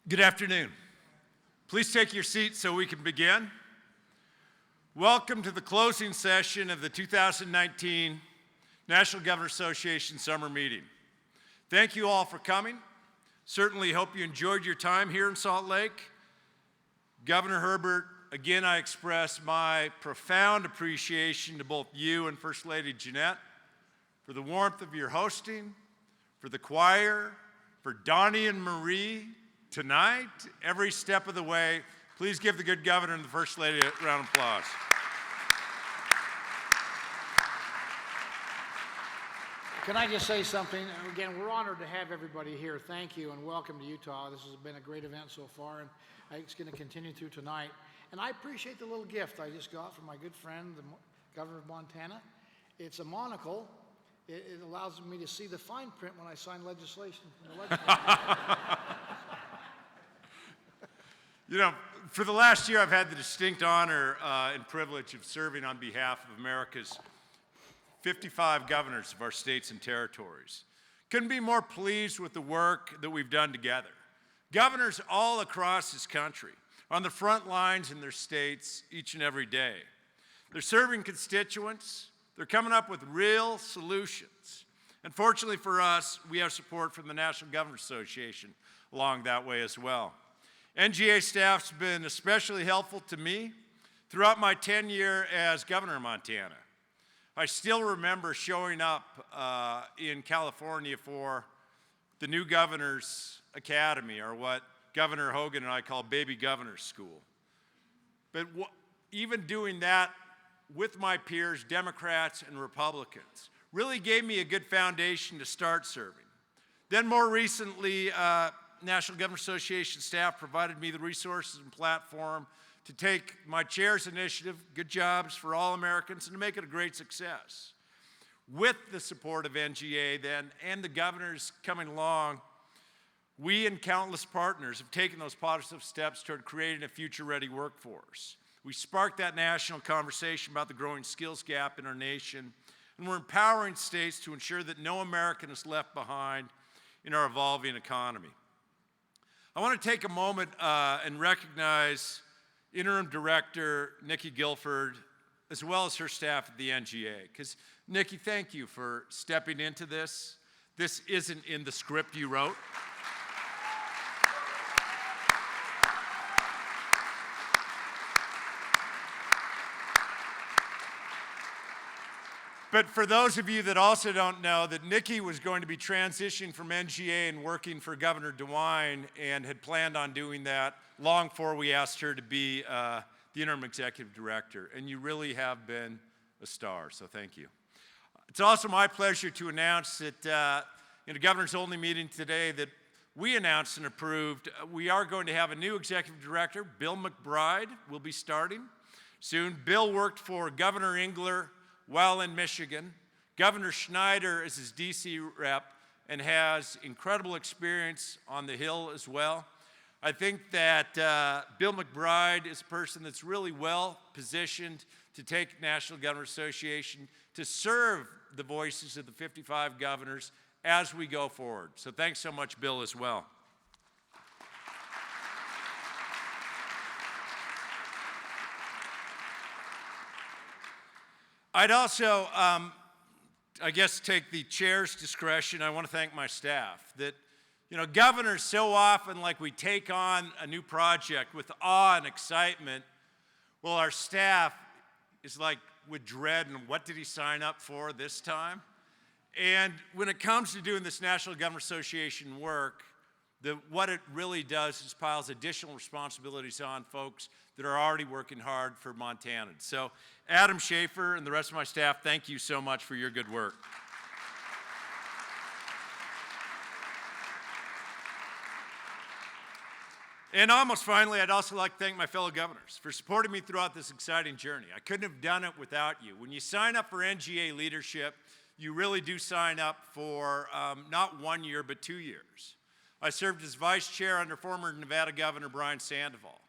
Good afternoon. Please take your seats so we can begin. Welcome to the closing session of the 2019 National Governor Association Summer Meeting. Thank you all for coming. Certainly hope you enjoyed your time here in Salt Lake. Governor Herbert, again, I express my profound appreciation to both you and First Lady Jeanette for the warmth of your hosting, for the choir, for Donnie and Marie tonight, every step of the way. Please give the good governor and the First Lady a round of applause. Can I just say something? Again, we're honored to have everybody here. Thank you and welcome to Utah. This has been a great event so far, and I think it's going to continue through tonight. And I appreciate the little gift I just got from my good friend, the Governor of Montana. It's a monocle. It allows me to see the fine print when I sign legislation from the legislature. You know, for the last year, I've had the distinct honor and privilege of serving on behalf of America's 55 governors of our states and territories. Couldn't be more pleased with the work that we've done together. Governors all across this country are on the front lines in their states each and every day. They're serving constituents. They're coming up with real solutions. And fortunately for us, we have support from the National Governor Association along that way as well. NGA staff's been especially helpful to me throughout my tenure as governor of Montana. I still remember showing up in California for the new Governor's Academy, or what Governor Hogan and I call Baby Governor School. But even doing that with my peers, Democrats and Republicans, really gave me a good foundation to start serving. Then more recently, National Governor Association staff provided me the resources and platform to take my chair's initiative, Good Jobs for All Americans, and to make it a great success. With the support of NGA then and the governors coming along, we and countless partners have taken those positive steps toward creating a future-ready workforce. We sparked that national conversation about the growing skills gap in our nation, and we're empowering states to ensure that no American is left behind in our evolving economy. I want to take a moment and recognize Interim Director Nikki Guilford, as well as her staff at the NGA. Because, Nikki, thank you for stepping into this. This isn't in the script you wrote. But for those of you that also don't know, that Nikki was going to be transitioning from NGA and working for Governor DeWine, and had planned on doing that long before we asked her to be the interim executive director. And you really have been a star, so thank you. It's also my pleasure to announce that in a governor's only meeting today that we announced and approved, we are going to have a new executive director. Bill McBride will be starting soon. Bill worked for Governor Engler while in Michigan. Governor Schneider is his DC rep and has incredible experience on the Hill as well. I think that Bill McBride is a person that's really well positioned to take National Governor Association to serve the voices of the 55 governors as we go forward. So thanks so much, Bill, as well. I'd also, I guess, take the chair's discretion. I want to thank my staff. That, you know, governors so often, like, we take on a new project with awe and excitement. Well, our staff is like with dread, and what did he sign up for this time? And when it comes to doing this National Governor Association work, what it really does is piles additional responsibilities on folks that are already working hard for Montanans. So Adam Schaefer and the rest of my staff, thank you so much for your good work. And almost finally, I'd also like to thank my fellow governors for supporting me throughout this exciting journey. I couldn't have done it without you. When you sign up for NGA leadership, you really do sign up for not 1 year, but 2 years. I served as vice chair under former Nevada Governor Brian Sandoval.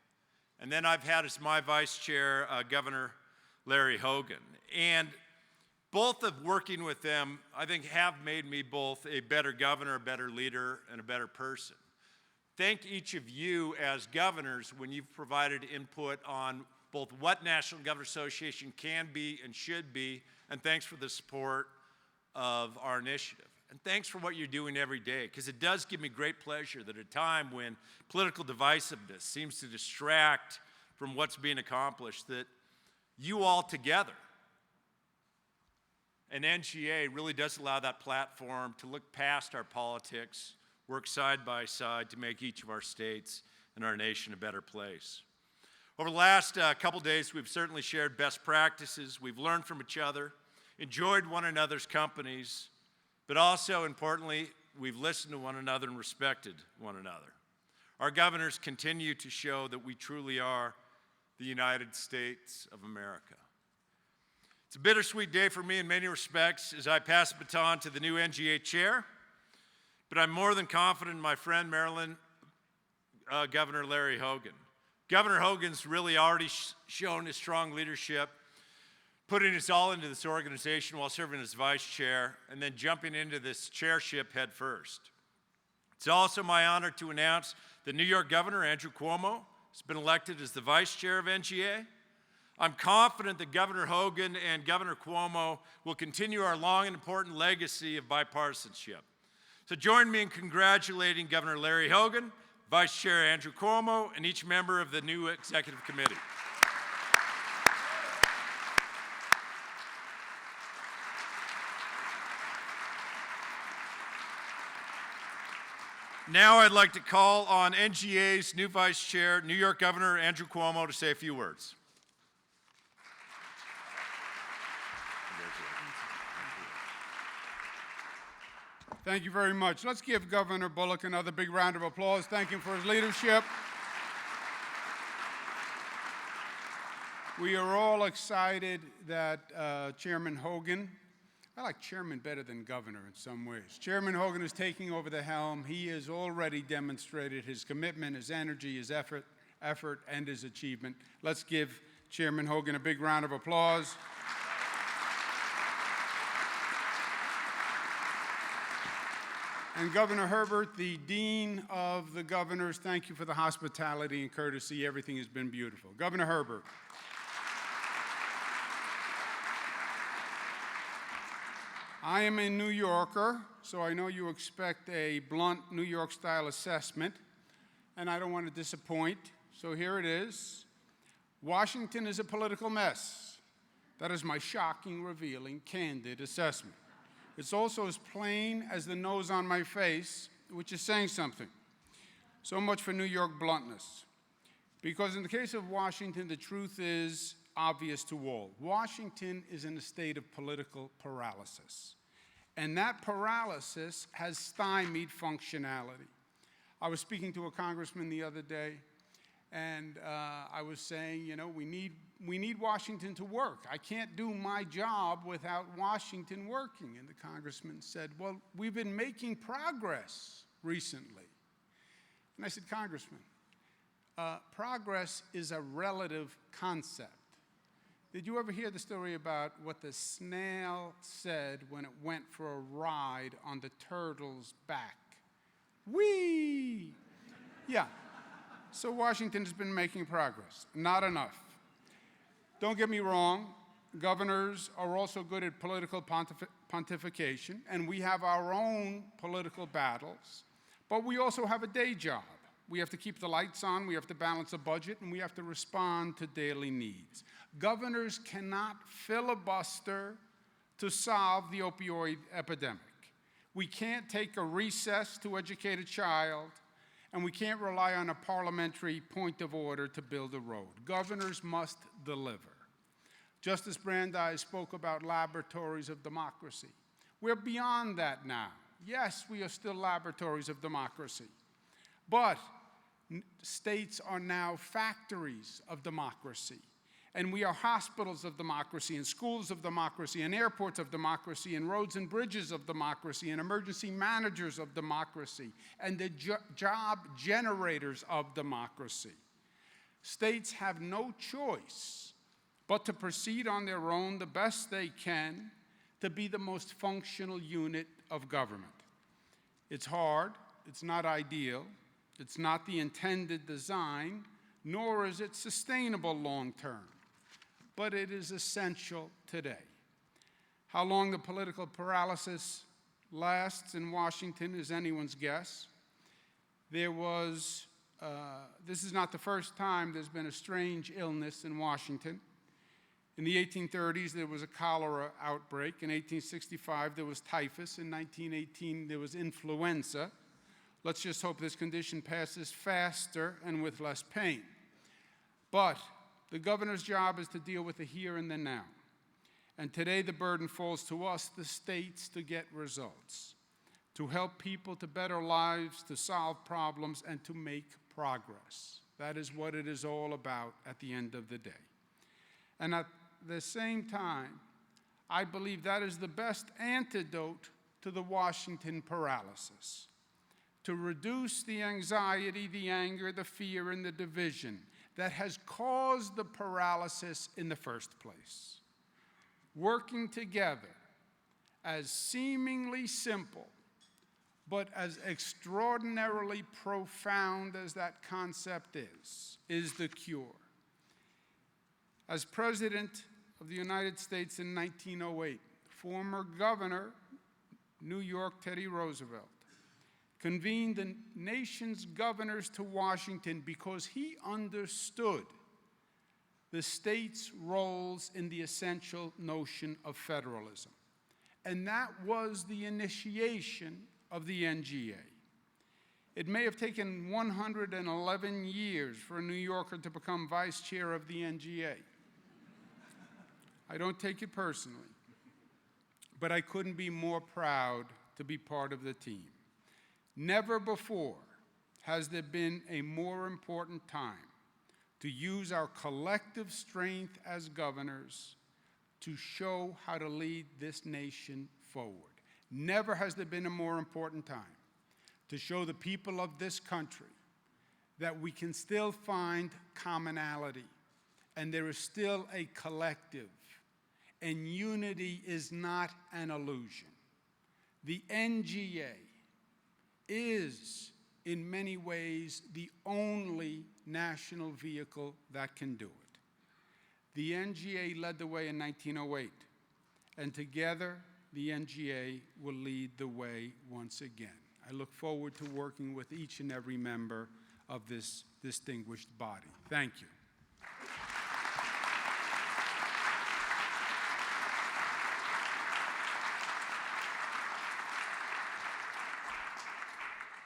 And then I've had as my vice chair Governor Larry Hogan. And both of working with them, I think, have made me both a better governor, a better leader, and a better person. thank each of you as governors when you've provided input on both what National Governor Association can be and should be, and thanks for the support of our initiative. And thanks for what you're doing every day, because it does give me great pleasure that at a time when political divisiveness seems to distract from what's being accomplished, that you all together, and NGA really does allow that platform to look past our politics, work side by side to make each of our states and our nation a better place. Over the last couple days, we've certainly shared best practices, we've learned from each other, enjoyed one another's companies, but also, importantly, we've listened to one another and respected one another. Our governors continue to show that we truly are the United States of America. It's a bittersweet day for me in many respects as I pass the baton to the new NGA chair, but I'm more than confident in my friend Maryland Governor Larry Hogan. Governor Hogan's really already shown his strong leadership, putting us all into this organization while serving as vice chair, and then jumping into this chairship head first. It's also my honor to announce that New York Governor Andrew Cuomo has been elected as the vice chair of NGA. I'm confident that Governor Hogan and Governor Cuomo will continue our long and important legacy of bipartisanship. So join me in congratulating Governor Larry Hogan, Vice Chair Andrew Cuomo, and each member of the new executive committee. Now I'd like to call on NGA's new Vice Chair, New York Governor Andrew Cuomo, to say a few words. Thank you very much. Let's give Governor Bullock another big round of applause. Thank him for his leadership. We are all excited that Chairman Hogan, I like chairman better than governor in some ways. Chairman Hogan is taking over the helm. He has already demonstrated his commitment, his energy, his effort, and his achievement. Let's give Chairman Hogan a big round of applause. And Governor Herbert, the Dean of the Governors, thank you for the hospitality and courtesy. Everything has been beautiful. Governor Herbert. I am a New Yorker, so I know you expect a blunt New York-style assessment, and I don't want to disappoint, so here it is. Washington is a political mess. That is my shocking, revealing, candid assessment. It's also as plain as the nose on my face, which is saying something. So much for New York bluntness. Because in the case of Washington, the truth is obvious to all. Washington is in a state of political paralysis. And that paralysis has stymied functionality. I was speaking to a congressman the other day, and I was saying, you know, we need Washington to work. I can't do my job without Washington working. And the congressman said, well, we've been making progress recently. And I said, Congressman, progress is a relative concept. Did you ever hear the story about what the snail said when it went for a ride on the turtle's back? Whee! Yeah. So Washington has been making progress. Not enough. Don't get me wrong, governors are also good at political pontification, and we have our own political battles, but we also have a day job. We have to keep the lights on, we have to balance a budget, and we have to respond to daily needs. Governors cannot filibuster to solve the opioid epidemic. We can't take a recess to educate a child, and we can't rely on a parliamentary point of order to build a road. Governors must deliver. Justice Brandeis spoke about laboratories of democracy. We're beyond that now. Yes, we are still laboratories of democracy, but states are now factories of democracy. And we are hospitals of democracy, and schools of democracy, and airports of democracy, and roads and bridges of democracy, and emergency managers of democracy, and the job generators of democracy. States have no choice but to proceed on their own the best they can to be the most functional unit of government. It's hard, it's not ideal, It's not the intended design, nor is it sustainable long-term, but it is essential today. How long the political paralysis lasts in Washington is anyone's guess. This is not the first time there's been a strange illness in Washington. In the 1830s, there was a cholera outbreak. In 1865, there was typhus. In 1918, there was influenza. Let's just hope this condition passes faster and with less pain. But the governor's job is to deal with the here and the now. And today, the burden falls to us, the states, to get results, to help people to better lives, to solve problems, and to make progress. That is what it is all about at the end of the day. And at the same time, I believe that is the best antidote to the Washington paralysis, to reduce the anxiety, the anger, the fear, and the division that has caused the paralysis in the first place. Working together, as seemingly simple, but as extraordinarily profound as that concept is the cure. As President of the United States in 1908, former Governor, New York Teddy Roosevelt, convened the nation's governors to Washington because he understood the states' roles in the essential notion of federalism. And that was the initiation of the NGA. It may have taken 111 years for a New Yorker to become vice chair of the NGA. I don't take it personally, but I couldn't be more proud to be part of the team. Never before has there been a more important time to use our collective strength as governors to show how to lead this nation forward. Never has there been a more important time to show the people of this country that we can still find commonality and there is still a collective, and unity is not an illusion. The NGA is, in many ways, the only national vehicle that can do it. The NGA led the way in 1908, and together, the NGA will lead the way once again. I look forward to working with each and every member of this distinguished body. Thank you.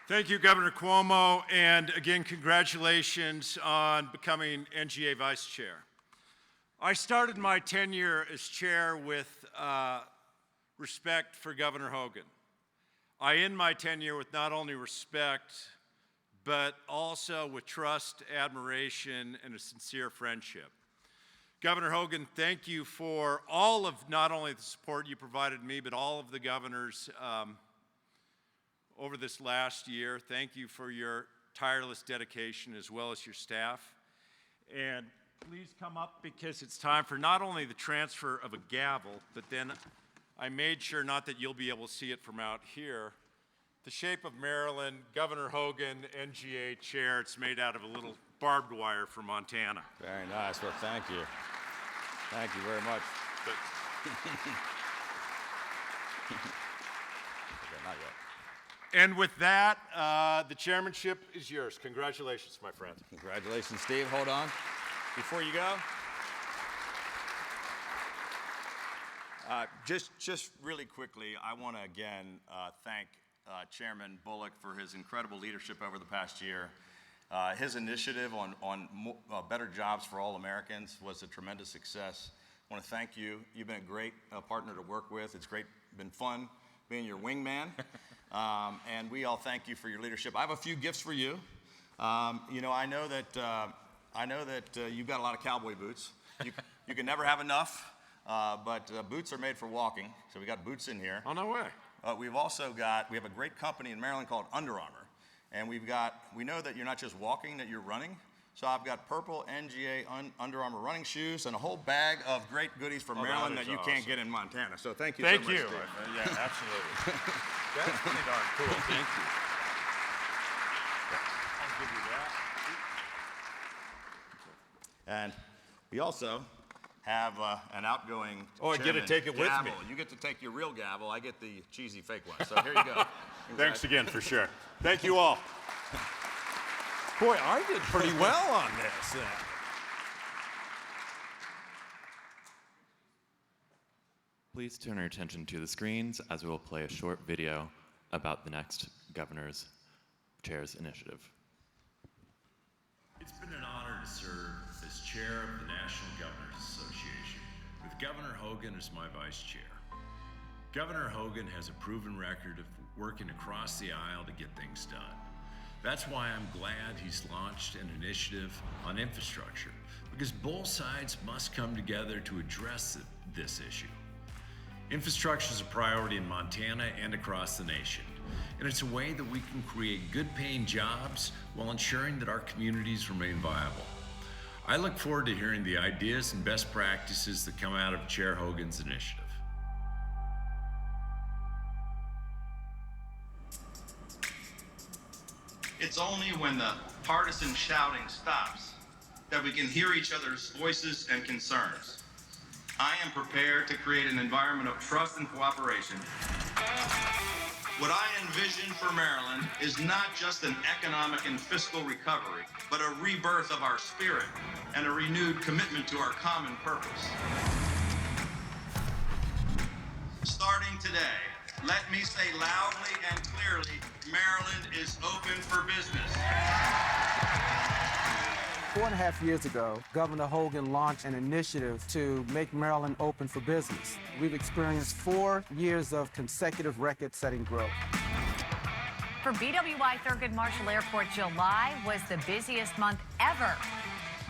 Thank you, Governor Cuomo, and again, congratulations on becoming NGA Vice Chair. I started my tenure as chair with respect for Governor Hogan. I end my tenure with not only respect, but also with trust, admiration, and a sincere friendship. Governor Hogan, thank you for all of not only the support you provided me, but all of the governors over this last year. Thank you for your tireless dedication as well as your staff. And please come up because it's time for not only the transfer of a gavel, but then I made sure, not that you'll be able to see it from out here, the shape of Maryland, Governor Hogan, NGA chair. It's made out of a little barbed wire from Montana. Very nice. Well, thank you. Thank you very much. Okay, not yet. And with that, the chairmanship is yours. Congratulations, my friend. Congratulations, Steve. Hold on. Before you go, just really quickly, I want to again thank Chairman Bullock for his incredible leadership over the past year. His initiative on better jobs for all Americans was a tremendous success. I want to thank you. You've been a great partner to work with. It's been fun being your wingman. And we all thank you for your leadership. I have a few gifts for you. You know, I know that you've got a lot of cowboy boots. You can never have enough, but boots are made for walking. So we got boots in here. Oh, no way. We have a great company in Maryland called Under Armour. And we know that you're not just walking, that you're running. So I've got purple NGA Under Armour running shoes and a whole bag of great goodies from Maryland that you can't get in Montana. So thank you so much, Thank you. Steve. Yeah, absolutely. That's pretty darn cool. Thank you. And we also have an outgoing Oh, I get to chairman take it with me. gavel. You get to take your real gavel. I get the cheesy fake one. So here you go. Thanks again for sure. Thank you all. Boy, I did pretty well on this. Please turn your attention to the screens as we will play a short video about the next Governor's Chair's initiative. It's been an honor to serve as chair of the National Governors Association, with Governor Hogan as my vice chair. Governor Hogan has a proven record of working across the aisle to get things done. That's why I'm glad he's launched an initiative on infrastructure, because both sides must come together to address this issue. Infrastructure is a priority in Montana and across the nation, and it's a way that we can create good-paying jobs while ensuring that our communities remain viable. I look forward to hearing the ideas and best practices that come out of Chair Hogan's initiative. It's only when the partisan shouting stops that we can hear each other's voices and concerns. I am prepared to create an environment of trust and cooperation. What I envision for Maryland is not just an economic and fiscal recovery, but a rebirth of our spirit and a renewed commitment to our common purpose. Starting today, let me say loudly and clearly, Maryland is open for business. 4.5 years ago, Governor Hogan launched an initiative to make Maryland open for business. We've experienced 4 years of consecutive record-setting growth. For BWI Thurgood Marshall Airport, July was the busiest month ever.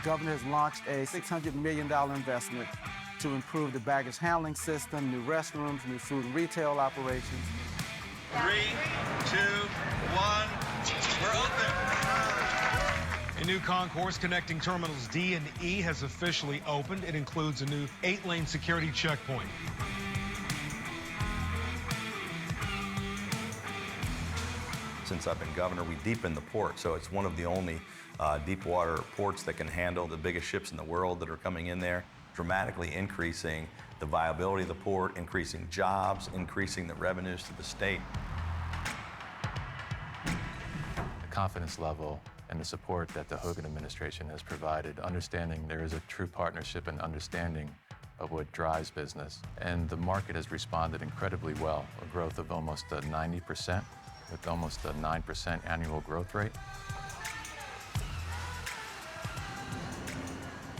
Governor has launched a $600 million investment to improve the baggage handling system, new restrooms, new food and retail operations. 3, 2, 1, we're open. A new concourse connecting terminals D and E has officially opened. It includes a new 8-lane security checkpoint. Since I've been governor, we deepened the port, so it's one of the only deep water ports that can handle the biggest ships in the world that are coming in there, dramatically increasing the viability of the port, increasing jobs, increasing the revenues to the state. The confidence level and the support that the Hogan administration has provided, understanding there is a true partnership and understanding of what drives business. And the market has responded incredibly well, a growth of almost 90%, with almost a 9% annual growth rate.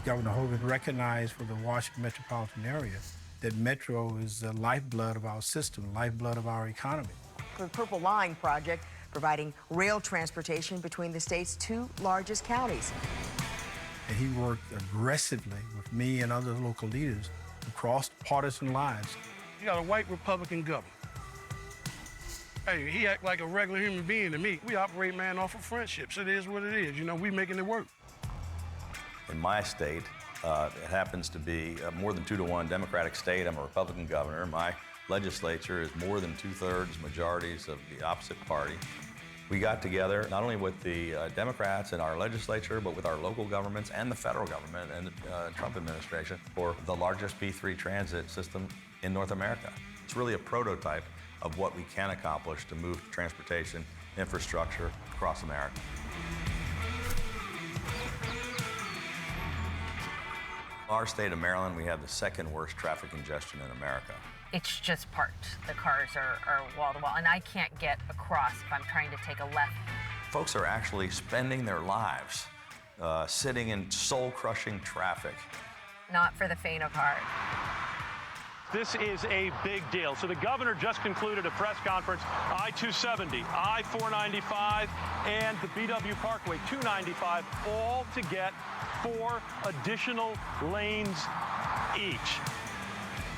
Governor Hogan recognized for the Washington metropolitan area that Metro is the lifeblood of our system, lifeblood of our economy. The Purple Line project providing rail transportation between the state's 2 largest counties. And he worked aggressively with me and other local leaders across partisan lines. You got a white Republican governor. Hey, he act like a regular human being to me. We operate, man, off of friendships. It is what it is. You know, we making it work. In my state, it happens to be a more than 2-to-1 Democratic state. I'm a Republican governor. My legislature is more than 2/3 majorities of the opposite party. We got together not only with the Democrats in our legislature, but with our local governments and the federal government and the Trump administration for the largest P3 transit system in North America. It's really a prototype of what we can accomplish to move transportation infrastructure across America. Our state of Maryland, we have the 2nd worst traffic congestion in America. It's just parked. The cars are wall to wall, and I can't get across if I'm trying to take a left. Folks are actually spending their lives sitting in soul-crushing traffic. Not for the faint of heart. This is a big deal. So the governor just concluded a press conference, I-270, I-495, and the BW Parkway 295, all to get 4 additional lanes each.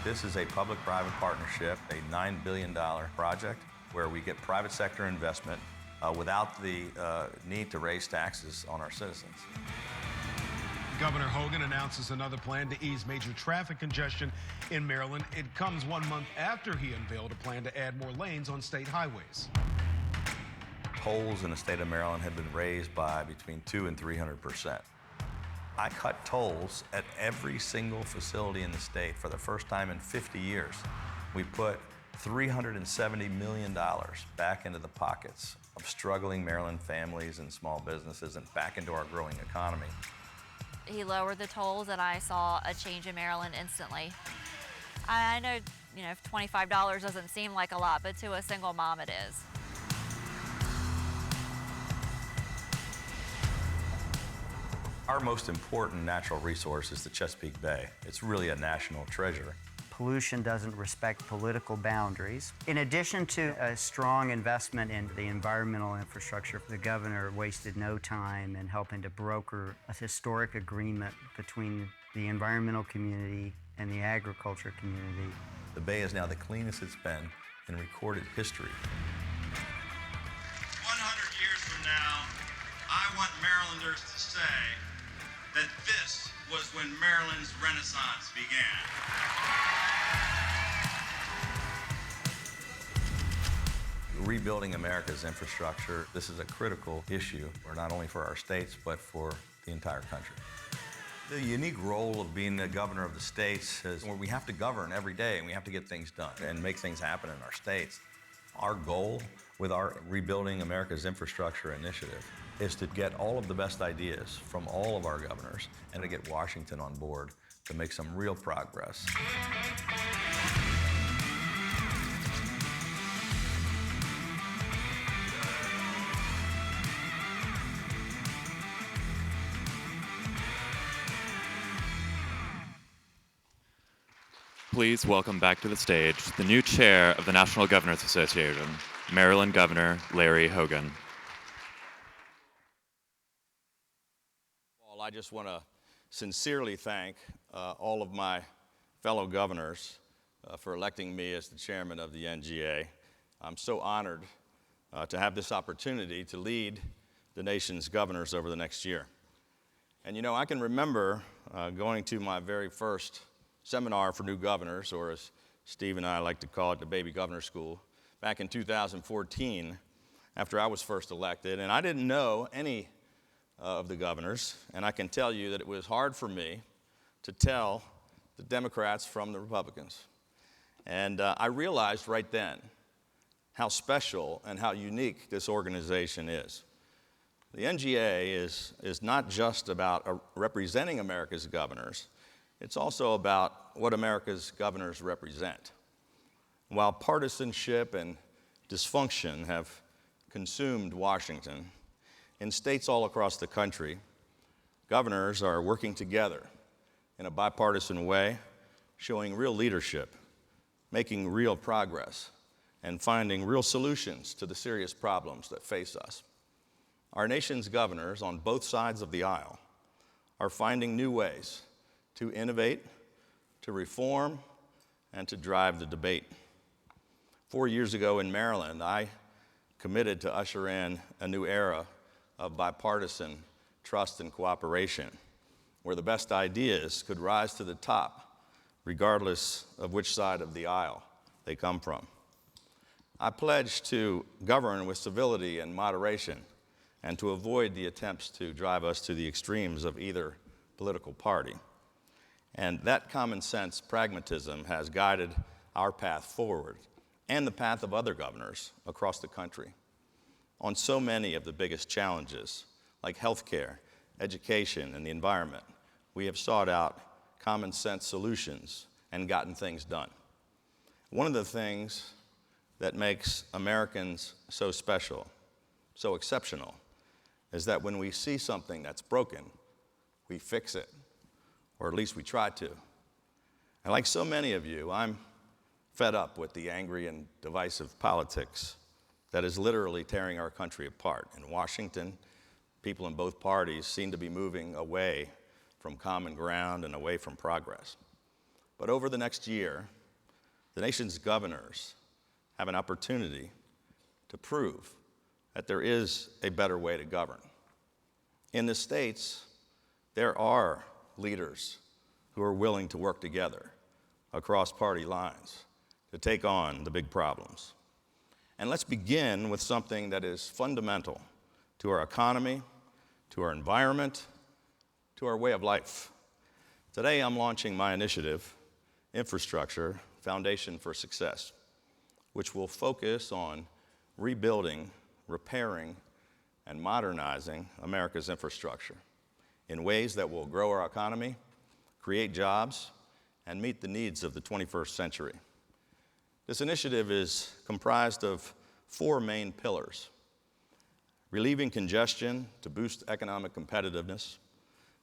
This is a public-private partnership, a $9 billion project where we get private sector investment without the need to raise taxes on our citizens. Governor Hogan announces another plan to ease major traffic congestion in Maryland. It comes 1 month after he unveiled a plan to add more lanes on state highways. Tolls in the state of Maryland have been raised by between 200% and 300%. I cut tolls at every single facility in the state for the first time in 50 years. We put $370 million back into the pockets of struggling Maryland families and small businesses and back into our growing economy. He lowered the tolls and I saw a change in Maryland instantly. I know, if $25 doesn't seem like a lot, but to a single mom it is. Our most important natural resource is the Chesapeake Bay. It's really a national treasure. Pollution doesn't respect political boundaries. In addition to a strong investment in the environmental infrastructure, the governor wasted no time in helping to broker a historic agreement between the environmental community and the agriculture community. The Bay is now the cleanest it's been in recorded history. 100 years from now, I want Marylanders to say that this was when Maryland's Renaissance began. Rebuilding America's infrastructure, this is a critical issue, not only for our states, but for the entire country. The unique role of being the governor of the states is where we have to govern every day and we have to get things done and make things happen in our states. Our goal with our Rebuilding America's Infrastructure initiative is to get all of the best ideas from all of our governors and to get Washington on board to make some real progress. Please welcome back to the stage the new chair of the National Governors Association, Maryland Governor Larry Hogan. I just want to sincerely thank all of my fellow governors for electing me as the chairman of the NGA. I'm so honored to have this opportunity to lead the nation's governors over the next year. And I can remember going to my very first seminar for new governors, or as Steve and I like to call it, the Baby Governor School, back in 2014 after I was first elected. And I didn't know any of the governors, and I can tell you that it was hard for me to tell the Democrats from the Republicans. And I realized right then how special and how unique this organization is. The NGA is not just about representing America's governors, it's also about what America's governors represent. While partisanship and dysfunction have consumed Washington, in states all across the country, governors are working together in a bipartisan way, showing real leadership, making real progress, and finding real solutions to the serious problems that face us. Our nation's governors on both sides of the aisle are finding new ways to innovate, to reform, and to drive the debate. 4 years ago in Maryland, I committed to usher in a new era of bipartisan trust and cooperation, where the best ideas could rise to the top, regardless of which side of the aisle they come from. I pledged to govern with civility and moderation, and to avoid the attempts to drive us to the extremes of either political party. And that common sense pragmatism has guided our path forward and the path of other governors across the country on so many of the biggest challenges, like healthcare, education, and the environment. We have sought out common sense solutions and gotten things done. One of the things that makes Americans so special, so exceptional, is that when we see something that's broken, we fix it, or at least we try to. And like so many of you, I'm fed up with the angry and divisive politics that is literally tearing our country apart. In Washington, people in both parties seem to be moving away from common ground and away from progress. But over the next year, the nation's governors have an opportunity to prove that there is a better way to govern. In the states, there are leaders who are willing to work together across party lines to take on the big problems. And let's begin with something that is fundamental to our economy, to our environment, to our way of life. Today, I'm launching my initiative, Infrastructure, Foundation for Success, which will focus on rebuilding, repairing, and modernizing America's infrastructure in ways that will grow our economy, create jobs, and meet the needs of the 21st century. This initiative is comprised of 4 main pillars: relieving congestion to boost economic competitiveness,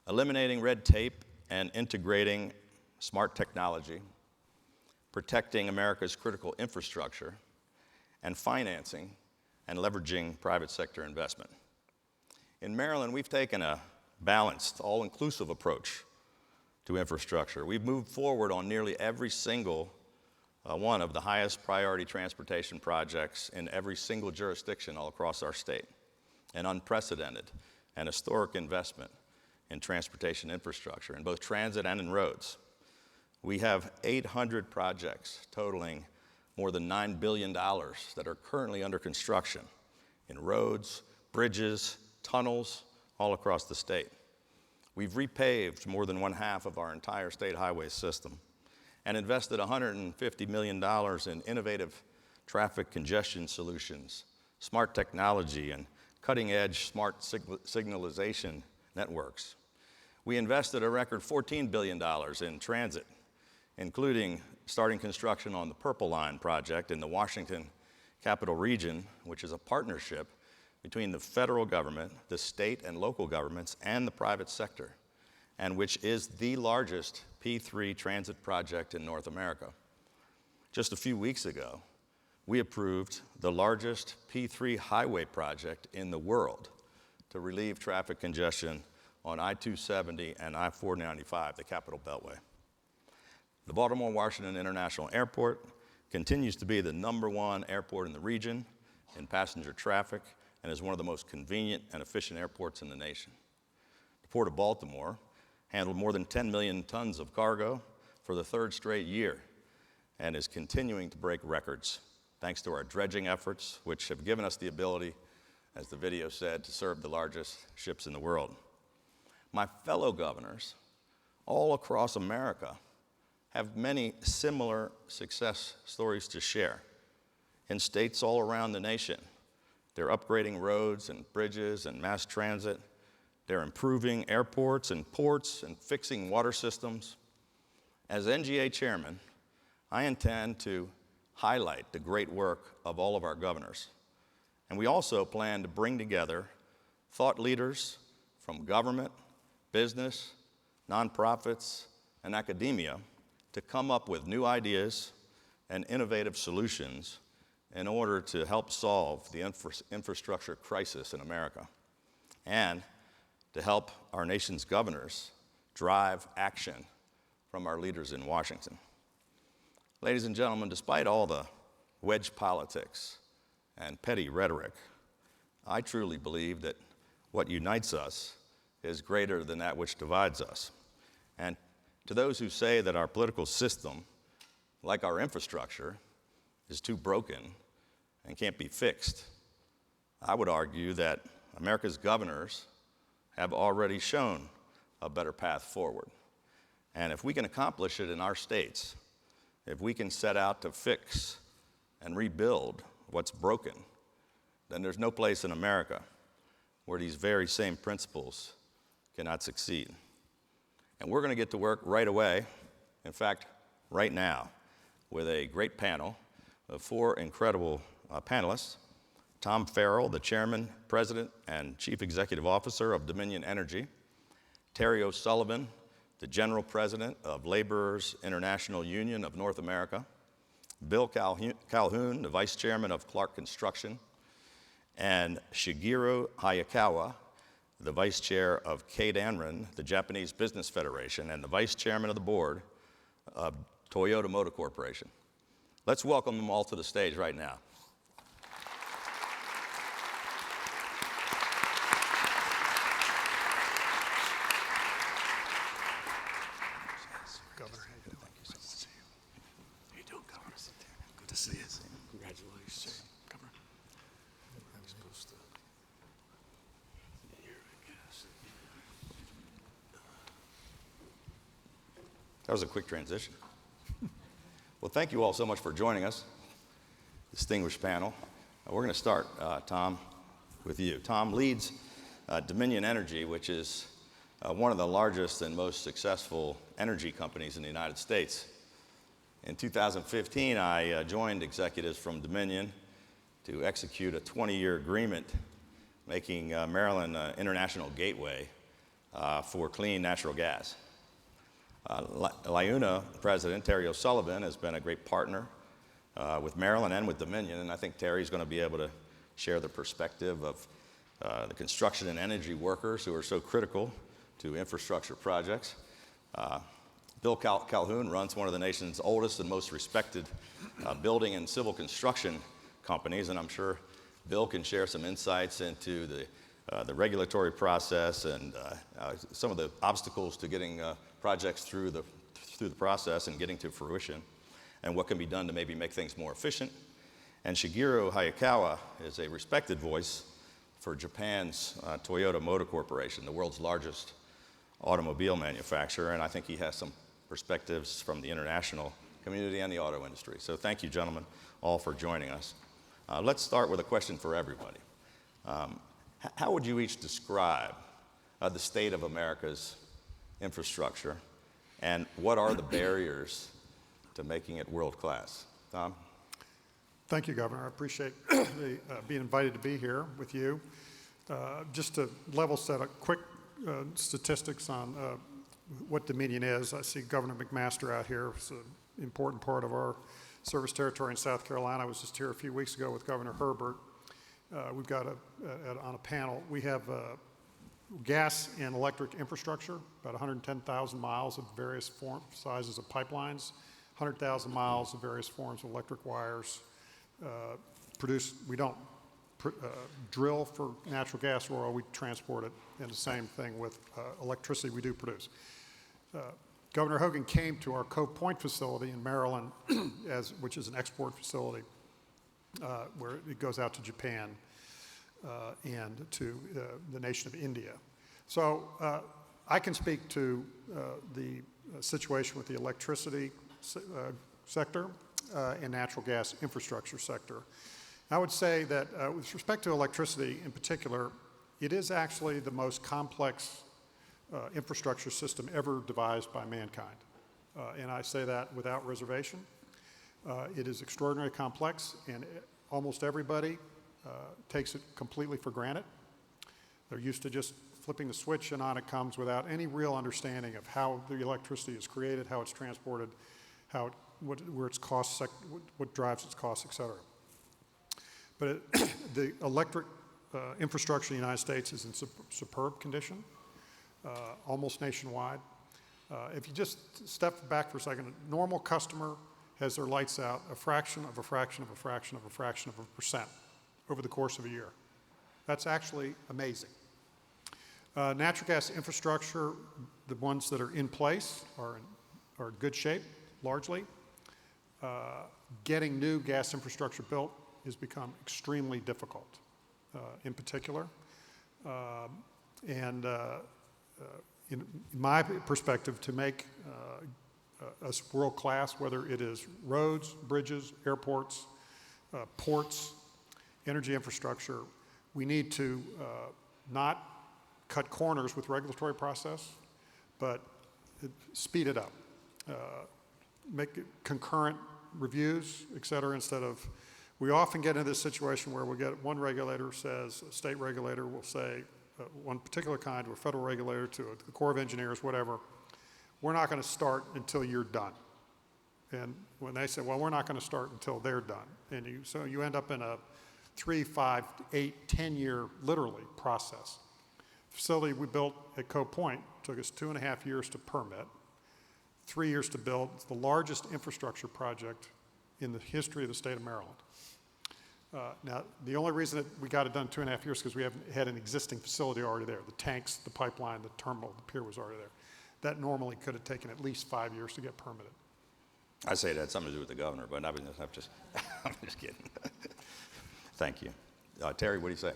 eliminating red tape and integrating smart technology, protecting America's critical infrastructure, and financing and leveraging private sector investment. In Maryland, we've taken a balanced, all-inclusive approach to infrastructure. We've moved forward on nearly every single one of the highest priority transportation projects in every single jurisdiction all across our state, an unprecedented and historic investment in transportation infrastructure, in both transit and in roads. We have 800 projects totaling more than $9 billion that are currently under construction in roads, bridges, tunnels, all across the state. We've repaved more than 1/2 of our entire state highway system and invested $150 million in innovative traffic congestion solutions, smart technology, and cutting-edge smart signalization networks. We invested a record $14 billion in transit, including starting construction on the Purple Line project in the Washington Capital Region, which is a partnership between the federal government, the state and local governments, and the private sector, and which is the largest P3 transit project in North America. Just a few weeks ago, we approved the largest P3 highway project in the world to relieve traffic congestion on I-270 and I-495, the Capital Beltway. The Baltimore-Washington International Airport continues to be the #1 airport in the region in passenger traffic and is one of the most convenient and efficient airports in the nation. The Port of Baltimore handled more than 10 million tons of cargo for the 3rd straight year and is continuing to break records thanks to our dredging efforts, which have given us the ability, as the video said, to serve the largest ships in the world. My fellow governors all across America have many similar success stories to share. In states all around the nation, they're upgrading roads and bridges and mass transit. They're improving airports and ports and fixing water systems. As NGA chairman, I intend to highlight the great work of all of our governors. And we also plan to bring together thought leaders from government, business, nonprofits, and academia to come up with new ideas and innovative solutions in order to help solve the infrastructure crisis in America and to help our nation's governors drive action from our leaders in Washington. Ladies and gentlemen, despite all the wedge politics and petty rhetoric, I truly believe that what unites us is greater than that which divides us. And to those who say that our political system, like our infrastructure, is too broken and can't be fixed, I would argue that America's governors have already shown a better path forward. And if we can accomplish it in our states, if we can set out to fix and rebuild what's broken, then there's no place in America where these very same principles cannot succeed. And we're going to get to work right away, in fact, right now, with a great panel of 4 incredible panelists. Tom Farrell, the Chairman, President, and Chief Executive Officer of Dominion Energy. Terry O'Sullivan, the General President of Laborers International Union of North America. Bill Calhoun, the Vice Chairman of Clark Construction. And Shigeru Hayakawa, the Vice Chair of Keidanren, the Japanese Business Federation, and the Vice Chairman of the Board of Toyota Motor Corporation. Let's welcome them all to the stage right now. Governor, how you doing? Good to see you. How you doing, Governor? Good to see you. Congratulations, Governor. I'm supposed to. Here, I guess. That was a quick transition. Well, thank you all so much for joining us, distinguished panel. We're going to start, Tom, with you. Tom leads Dominion Energy, which is one of the largest and most successful energy companies in the United States. In 2015, I joined executives from Dominion to execute a 20-year agreement making Maryland an international gateway for clean natural gas. LIUNA President Terry O'Sullivan has been a great partner with Maryland and with Dominion, and I think Terry's going to be able to share the perspective of the construction and energy workers who are so critical to infrastructure projects. Bill Calhoun runs one of the nation's oldest and most respected building and civil construction companies, and I'm sure Bill can share some insights into the regulatory process and some of the obstacles to getting projects through the process and getting to fruition, and what can be done to maybe make things more efficient. And Shigeru Hayakawa is a respected voice for Japan's Toyota Motor Corporation, the world's largest automobile manufacturer, and I think he has some perspectives from the international community and the auto industry. So thank you, gentlemen, all for joining us. Let's start with a question for everybody. How would you each describe the state of America's infrastructure, and what are the barriers to making it world-class? Tom? Thank you, Governor. I appreciate being invited to be here with you. Just to level set a quick statistics on what Dominion is. I see Governor McMaster out here. It's an important part of our service territory in South Carolina. I was just here a few weeks ago with Governor Herbert. We've got on a panel, we have gas and electric infrastructure, about 110,000 miles of various sizes of pipelines, 100,000 miles of various forms of electric wires. We don't drill for natural gas or oil, we transport it, and the same thing with electricity we do produce. Governor Hogan came to our Cove Point facility in Maryland, which is an export facility where it goes out to Japan and to the nation of India. So I can speak to the situation with the electricity sector and natural gas infrastructure sector. I would say that with respect to electricity in particular, it is actually the most complex infrastructure system ever devised by mankind. And I say that without reservation. It is extraordinarily complex, and almost everybody takes it completely for granted. They're used to just flipping the switch and on it comes without any real understanding of how the electricity is created, how it's transported, where its costs, what drives its costs, et cetera. But the electric infrastructure in the United States is in superb condition, almost nationwide. If you just step back for a second, a normal customer has their lights out a fraction of a fraction of a fraction of a fraction of a percent over the course of a year. That's actually amazing. Natural gas infrastructure, the ones that are in place are in good shape, largely. Getting new gas infrastructure built has become extremely difficult, in particular. In my perspective, to make us world-class, whether it is roads, bridges, airports, ports, energy infrastructure, we need to not cut corners with regulatory process, but speed it up. Make it concurrent reviews, et cetera, instead of, we often get into this situation where we'll get one regulator says, a state regulator will say, one particular kind to a federal regulator, to the Corps of Engineers, whatever, we're not going to start until you're done. And when they say, well, we're not going to start until they're done. And so you end up in a 3, 5, 8, 10-year, literally, process. The facility we built at Cove Point took us 2.5 years to permit, 3 years to build. It's the largest infrastructure project in the history of the state of Maryland. Now, the only reason that we got it done 2.5 years is because we had an existing facility already there. The tanks, the pipeline, the terminal, the pier was already there. That normally could have taken at least 5 years to get permitted. I say that had something to do with the governor, but I'm just kidding. Thank you. Terry, what do you say?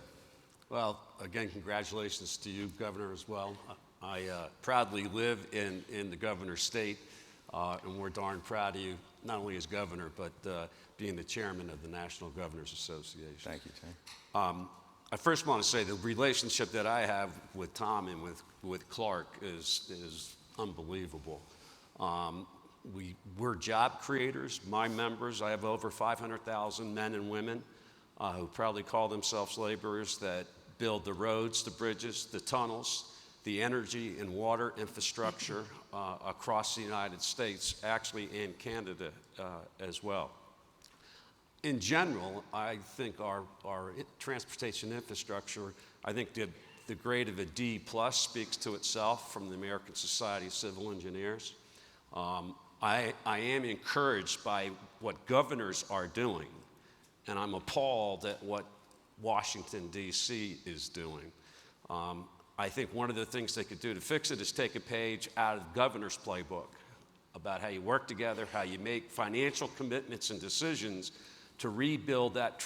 Well, again, congratulations to you, Governor, as well. I proudly live in the governor's state. And we're darn proud of you, not only as governor, but being the chairman of the National Governors Association. Thank you, Tim. I first want to say the relationship that I have with Tom and with Clark is unbelievable. We're job creators. My members, I have over 500,000 men and women who proudly call themselves laborers that build the roads, the bridges, the tunnels, the energy and water infrastructure across the United States, actually in Canada as well. In general, I think our transportation infrastructure, I think the grade of a D+ speaks to itself from the American Society of Civil Engineers. I am encouraged by what governors are doing, and I'm appalled at what Washington, D.C. is doing. I think one of the things they could do to fix it is take a page out of the governor's playbook about how you work together, how you make financial commitments and decisions to rebuild that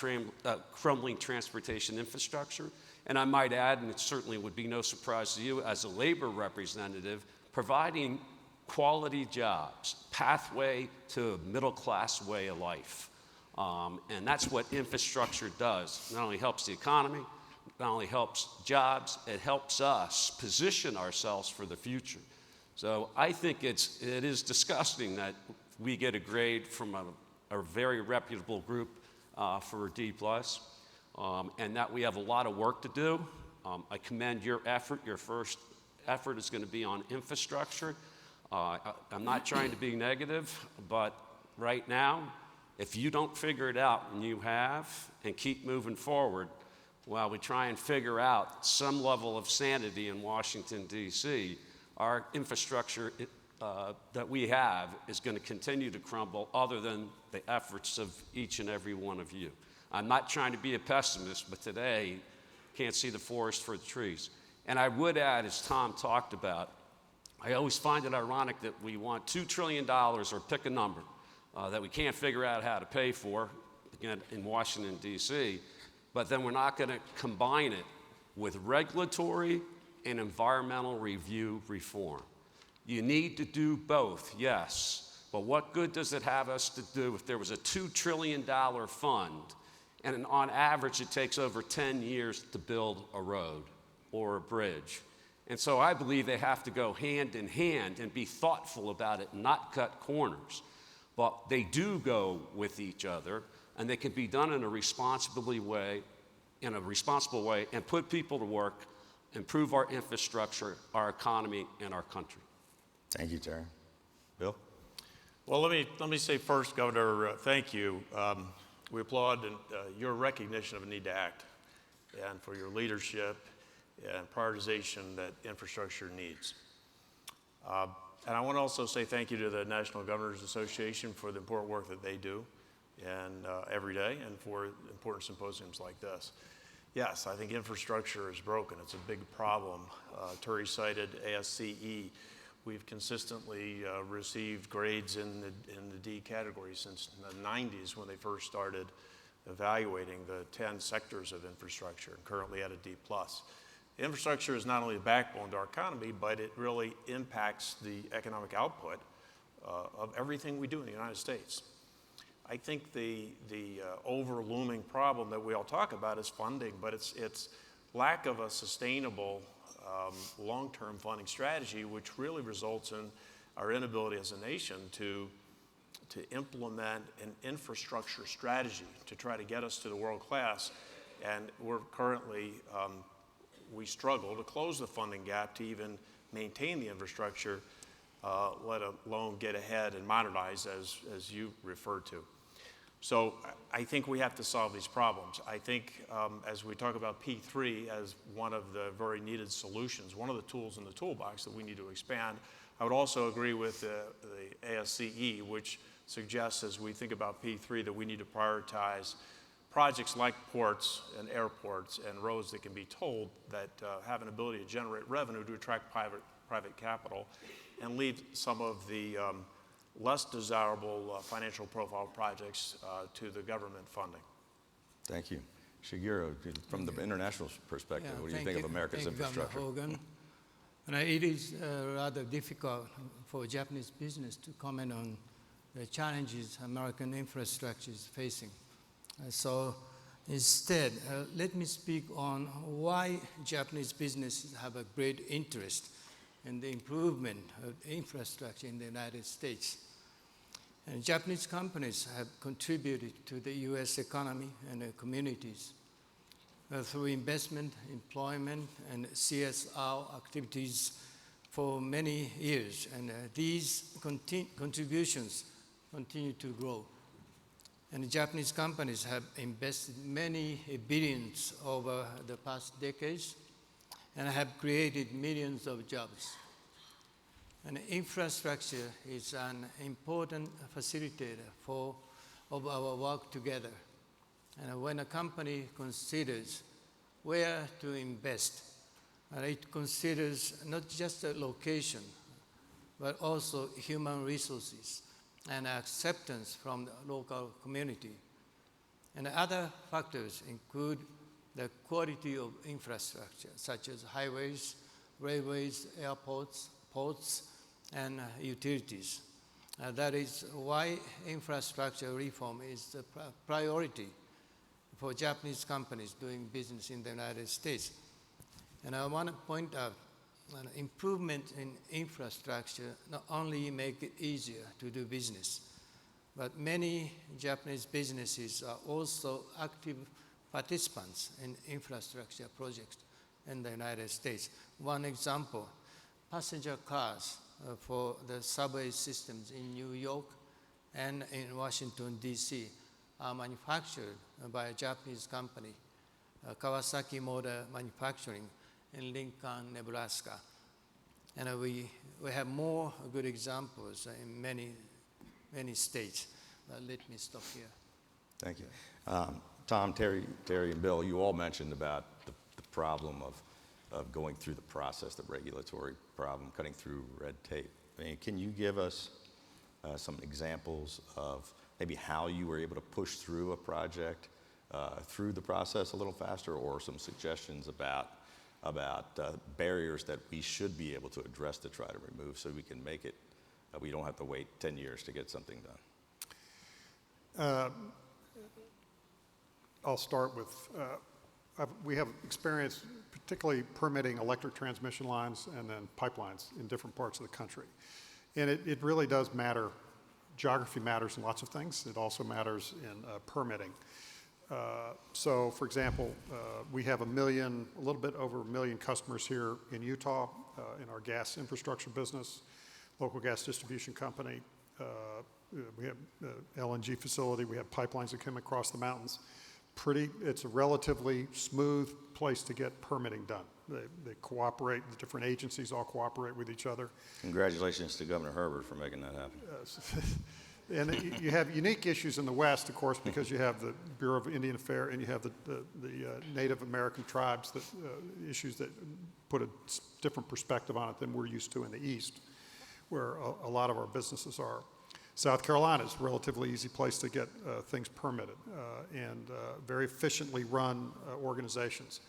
crumbling transportation infrastructure. And I might add, and it certainly would be no surprise to you as a labor representative, providing quality jobs, pathway to a middle-class way of life. And that's what infrastructure does. Not only helps the economy, not only helps jobs, it helps us position ourselves for the future. So I think it is disgusting that we get a grade from a very reputable group for a D+, and that we have a lot of work to do. I commend your effort. Your first effort is going to be on infrastructure. I'm not trying to be negative, but right now, if you don't figure it out, and you have, and keep moving forward, while we try and figure out some level of sanity in Washington, D.C., our infrastructure that we have is going to continue to crumble other than the efforts of each and every one of you. I'm not trying to be a pessimist, but today, can't see the forest for the trees. And I would add, as Tom talked about, I always find it ironic that we want $2 trillion, or pick a number, that we can't figure out how to pay for, again, in Washington, D.C., but then we're not going to combine it with regulatory and environmental review reform. You need to do both, yes, but what good does it have us to do if there was a $2 trillion fund, and on average it takes over 10 years to build a road or a bridge? And so I believe they have to go hand in hand and be thoughtful about it, not cut corners. But they do go with each other, and they can be done in a responsible way, and put people to work, improve our infrastructure, our economy, and our country. Thank you, Terry. Bill? Well, let me say first, Governor, thank you. We applaud your recognition of a need to act, and for your leadership and prioritization that infrastructure needs. And I want to also say thank you to the National Governors Association for the important work that they do and every day, and for important symposiums like this. Yes, I think infrastructure is broken. It's a big problem. Terry cited ASCE. We've consistently received grades in the D category since the 90s, when they first started evaluating the 10 sectors of infrastructure, and currently at a D+. Infrastructure is not only the backbone to our economy, but it really impacts the economic output of everything we do in the United States. I think the over-looming problem that we all talk about is funding, but it's lack of a sustainable long-term funding strategy, which really results in our inability as a nation to implement an infrastructure strategy to try to get us to the world class. And we're currently, we struggle to close the funding gap to even maintain the infrastructure, let alone get ahead and modernize, as you referred to. So I think we have to solve these problems. I think as we talk about P3 as one of the very needed solutions, one of the tools in the toolbox that we need to expand, I would also agree with the ASCE, which suggests, as we think about P3, that we need to prioritize projects like ports and airports and roads that can be tolled, that have an ability to generate revenue to attract private capital, and leave some of the less desirable financial profile projects to the government funding. Thank you. Shigeru, from the international perspective, what do you think of America's infrastructure? Governor Hogan. And it is rather difficult for Japanese business to comment on the challenges American infrastructure is facing. So instead, let me speak on why Japanese businesses have a great interest in the improvement of infrastructure in the United States. And Japanese companies have contributed to the U.S. economy and communities through investment, employment, and CSR activities for many years. And these contributions continue to grow. And Japanese companies have invested many billions over the past decades and have created millions of jobs. And infrastructure is an important facilitator of our work together. And when a company considers where to invest, it considers not just a location, but also human resources and acceptance from the local community. And other factors include the quality of infrastructure, such as highways, railways, airports, ports, and utilities. That is why infrastructure reform is a priority for Japanese companies doing business in the United States. And I want to point out that improvement in infrastructure not only make it easier to do business, but many Japanese businesses are also active participants in infrastructure projects in the United States. One example, passenger cars for the subway systems in New York and in Washington, D.C. are manufactured by a Japanese company, Kawasaki Motor Manufacturing in Lincoln, Nebraska. And we have more good examples in many states. Let me stop here. Thank you. Tom, Terry, and Bill, you all mentioned about the problem of going through the process, the regulatory problem, cutting through red tape. I mean, can you give us some examples of maybe how you were able to push through a project through the process a little faster, or some suggestions about barriers that we should be able to address to try to remove so we can make it, we don't have to wait 10 years to get something done? I'll start with, we have experience particularly permitting electric transmission lines and then pipelines in different parts of the country. And it really does matter. Geography matters in lots of things. It also matters in permitting. So, for example, we have a little bit over 1 million customers here in Utah in our gas infrastructure business, local gas distribution company. We have LNG facility. We have pipelines that come across the mountains. It's a relatively smooth place to get permitting done. They cooperate, the different agencies all cooperate with each other. Congratulations to Governor Herbert for making that happen. And you have unique issues in the West, of course, because you have the Bureau of Indian Affairs and you have the Native American tribes, issues that put a different perspective on it than we're used to in the East, where a lot of our businesses are. South Carolina is a relatively easy place to get things permitted and very efficiently run organizations.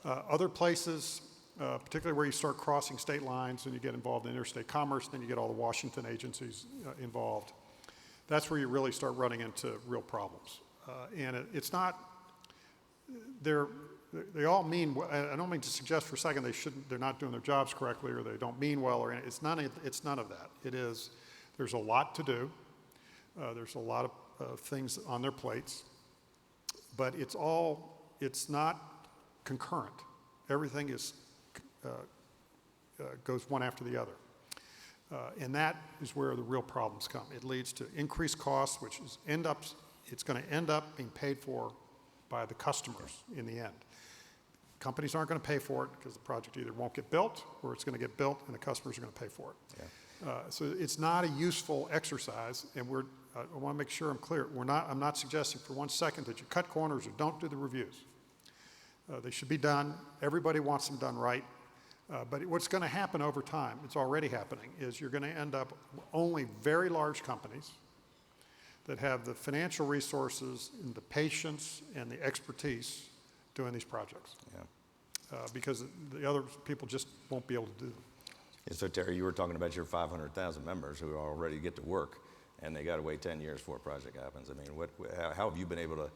Other places, particularly where you start crossing state lines and you get involved in interstate commerce, then you get all the Washington agencies involved. That's where you really start running into real problems. And it's not, they all mean, I don't mean to suggest for a second they're not doing their jobs correctly or they don't mean well or anything. It's none of that. There's a lot to do. There's a lot of things on their plates, but it's not concurrent. Everything goes one after the other. And that is where the real problems come. It leads to increased costs, which it's going to end up being paid for by the customers in the end. Companies aren't going to pay for it because the project either won't get built or it's going to get built and the customers are going to pay for it. Yeah. So it's not a useful exercise, and I want to make sure I'm clear. I'm not suggesting for 1 second that you cut corners or don't do the reviews. They should be done. Everybody wants them done right. But what's going to happen over time, it's already happening, is you're going to end up only very large companies that have the financial resources and the patience and the expertise doing these projects. Yeah. Because the other people just won't be able to do them. So Terry, you were talking about your 500,000 members who already get to work, and they got to wait 10 years before a project happens. I mean, how have you been able to,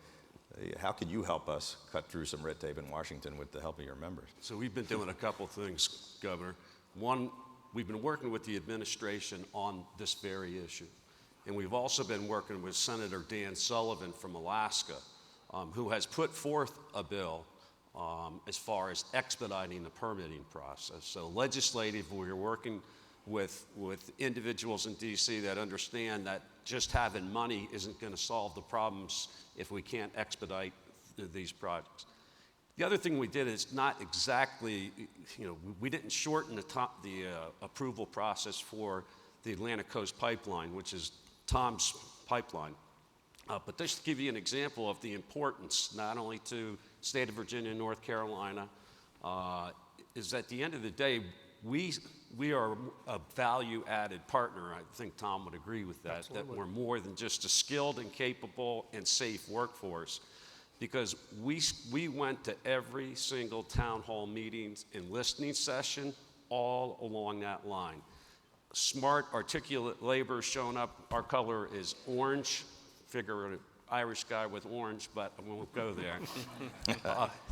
how can you help us cut through some red tape in Washington with the help of your members? So we've been doing a couple things, Governor. One, we've been working with the administration on this very issue. And we've also been working with Senator Dan Sullivan from Alaska, who has put forth a bill as far as expediting the permitting process. So legislatively, we're working with individuals in DC that understand that just having money isn't going to solve the problems if we can't expedite these projects. The other thing we did is not exactly, we didn't shorten the approval process for the Atlantic Coast Pipeline, which is Tom's pipeline. But just to give you an example of the importance, not only to state of Virginia and North Carolina, is at the end of the day, we are a value-added partner. I think Tom would agree with that, Absolutely. that we're more than just a skilled and capable and safe workforce. Because we went to every single town hall meetings and listening session all along that line. Smart, articulate labor showing up. Our color is orange. Figure an Irish guy with orange, but I won't go there.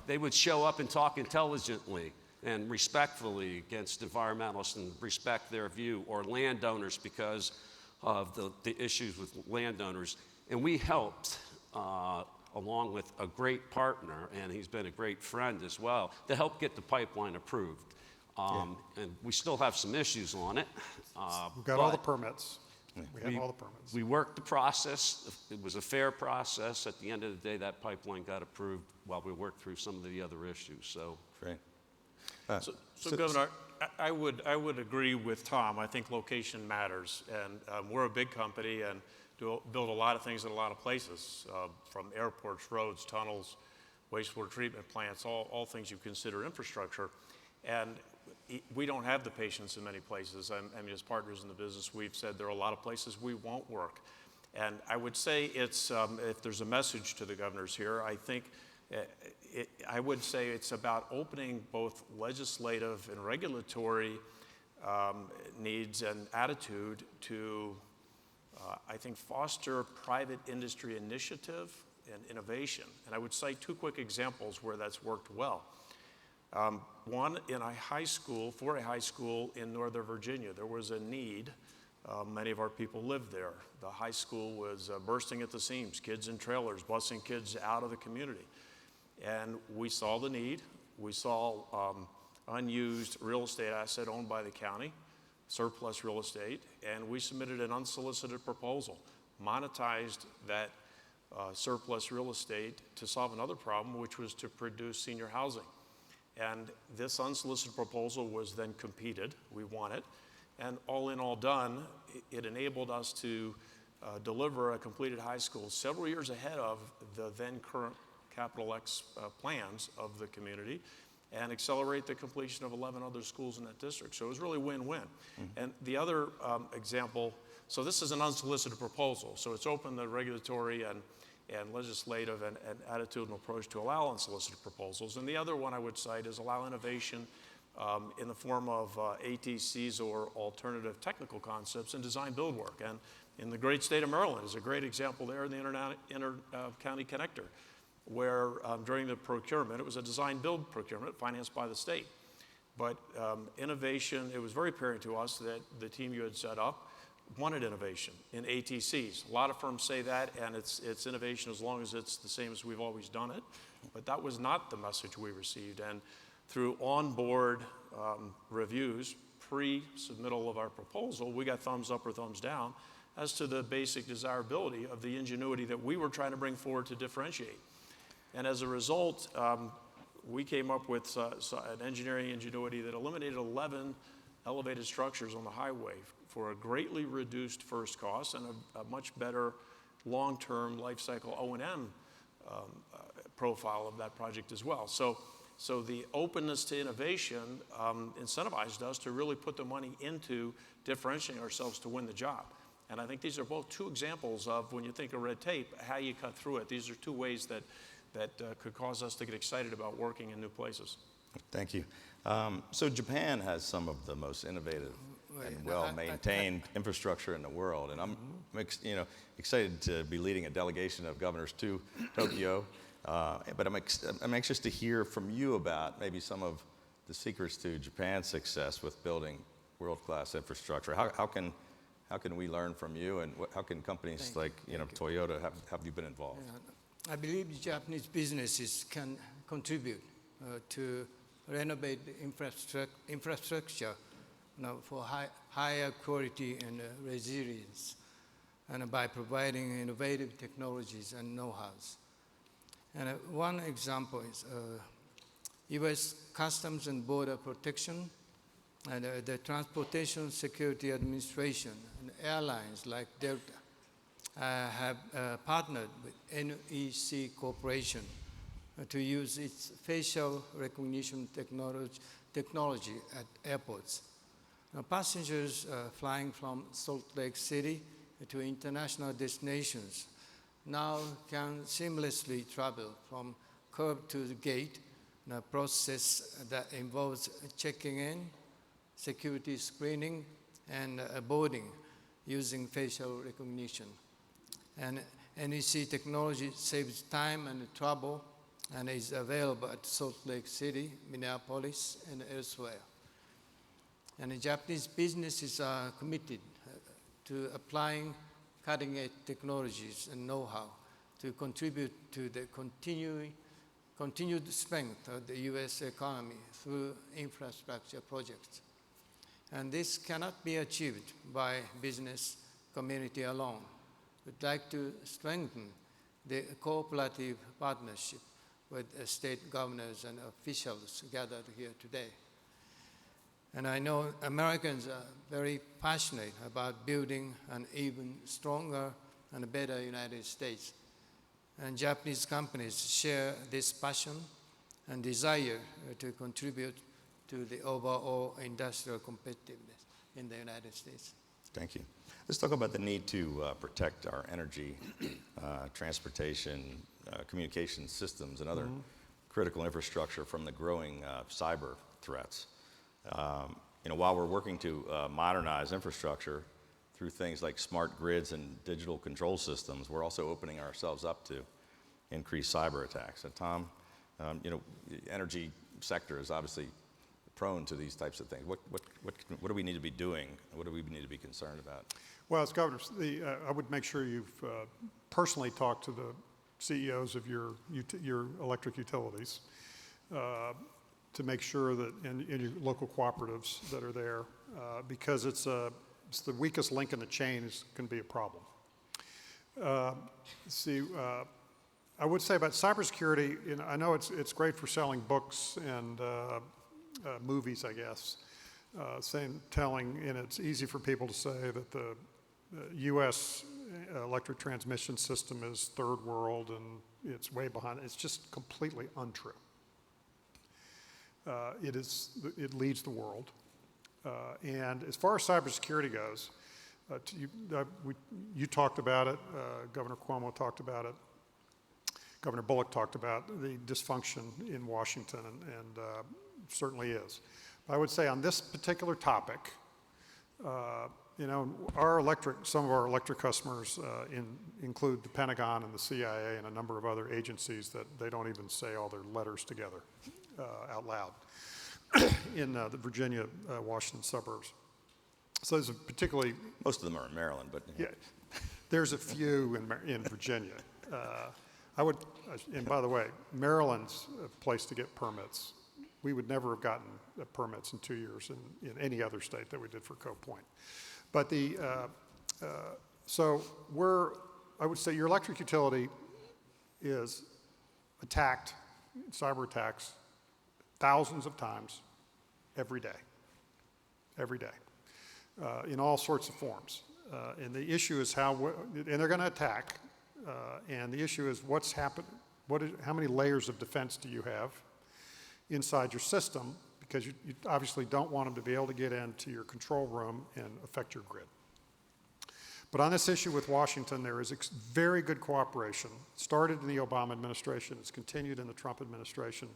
They would show up and talk intelligently and respectfully against environmentalists and respect their view, or landowners because of the issues with landowners. And we helped, along with a great partner, and he's been a great friend as well, to help get the pipeline approved. And we still have some issues on it. We've got all the permits. We have all the permits. We worked the process. It was a fair process. At the end of the day, that pipeline got approved while we worked through some of the other issues. So, great. So Governor, I would agree with Tom. I think location matters, and we're a big company and build a lot of things in a lot of places, from airports, roads, tunnels, wastewater treatment plants, all things you consider infrastructure. And we don't have the patience in many places. I mean, as partners in the business, we've said there are a lot of places we won't work. And I would say it's, if there's a message to the governors here, I think I would say it's about opening both legislative and regulatory needs and attitude to, I think, foster private industry initiative and innovation. And I would cite two quick examples where that's worked well. One, in a high school, for a high school in Northern Virginia, there was a need. Many of our people lived there. The high school was bursting at the seams, kids in trailers, busing kids out of the community. And we saw the need. We saw unused real estate asset owned by the county, surplus real estate, and we submitted an unsolicited proposal, monetized that surplus real estate to solve another problem, which was to produce senior housing. And this unsolicited proposal was then competed. We won it. And all in, all done, it enabled us to deliver a completed high school several years ahead of the then current Capital X plans of the community, and accelerate the completion of 11 other schools in that district. So it was really win-win. And the other example, so this is an unsolicited proposal. So it's open the regulatory and legislative and attitudinal approach to allow unsolicited proposals. And the other one I would cite is allow innovation in the form of ATCs or alternative technical concepts and design build work. And in the great state of Maryland is a great example there in the inter-county connector, where during the procurement, it was a design build procurement financed by the state. But innovation, it was very apparent to us that the team you had set up wanted innovation in ATCs. A lot of firms say that, and it's innovation as long as it's the same as we've always done it. But that was not the message we received. And through on-board reviews, pre-submittal of our proposal, we got thumbs up or thumbs down as to the basic desirability of the ingenuity that we were trying to bring forward to differentiate. And as a result, we came up with an engineering ingenuity that eliminated 11 elevated structures on the highway for a greatly reduced first cost and a much better long-term life cycle O&M profile of that project as well. So the openness to innovation incentivized us to really put the money into differentiating ourselves to win the job. And I think these are both two examples of, when you think of red tape, how you cut through it. These are two ways that could cause us to get excited about working in new places. Thank you. So Japan has some of the most innovative and well-maintained infrastructure in the world, and I'm excited to be leading a delegation of governors to Tokyo. But I'm anxious to hear from you about maybe some of the secrets to Japan's success with building world-class infrastructure. How can we learn from you, and how can companies like Toyota have you been involved? I believe Japanese businesses can contribute to renovate the infrastructure for higher quality and resilience, and by providing innovative technologies and know-hows. And one example is U.S. Customs and Border Protection and the Transportation Security Administration and airlines like Delta have partnered with NEC Corporation to use its facial recognition technology at airports. Passengers flying from Salt Lake City to international destinations now can seamlessly travel from curb to the gate, a process that involves checking in, security screening, and boarding using facial recognition. And NEC technology saves time and trouble and is available at Salt Lake City, Minneapolis, and elsewhere. And the Japanese businesses are committed to applying cutting-edge technologies and know-how to contribute to the continued strength of the U.S. economy through infrastructure projects. And this cannot be achieved by business community alone. We'd like to strengthen the cooperative partnership with state governors and officials gathered here today. And I know Americans are very passionate about building an even stronger and better United States. And Japanese companies share this passion and desire to contribute to the overall industrial competitiveness in the United States. Thank you. Let's talk about the need to protect our energy, transportation, communication systems, and other critical infrastructure from the growing cyber threats. While we're working to modernize infrastructure through things like smart grids and digital control systems, we're also opening ourselves up to increased cyber attacks. And Tom, the energy sector is obviously prone to these types of things. What do we need to be doing? What do we need to be concerned about? Well, as governor, I would make sure you've personally talked to the CEOs of your electric utilities to make sure that in your local cooperatives that are there, because it's the weakest link in the chain can be a problem. I would say about cybersecurity, I know it's great for selling books and movies, I guess, and it's easy for people to say that the U.S. electric transmission system is third world and it's way behind. It's just completely untrue. It leads the world. And as far as cybersecurity goes, you talked about it, Governor Cuomo talked about it, Governor Bullock talked about the dysfunction in Washington, and certainly is. But I would say on this particular topic, some of our electric customers include the Pentagon and the CIA and a number of other agencies that they don't even say all their letters together out loud in the Virginia, Washington suburbs. So there's most of them are in Maryland, but yeah, there's a few in Virginia. And by the way, Maryland's a place to get permits. We would never have gotten permits in 2 years in any other state that we did for Cove Point. But I would say your electric utility is attacked, cyber attacks, thousands of times every day, in all sorts of forms. And the issue is and they're going to attack, and the issue is what's happened, how many layers of defense do you have inside your system, because you obviously don't want them to be able to get into your control room and affect your grid. But on this issue with Washington, there is very good cooperation. It started in the Obama administration, it's continued in the Trump administration.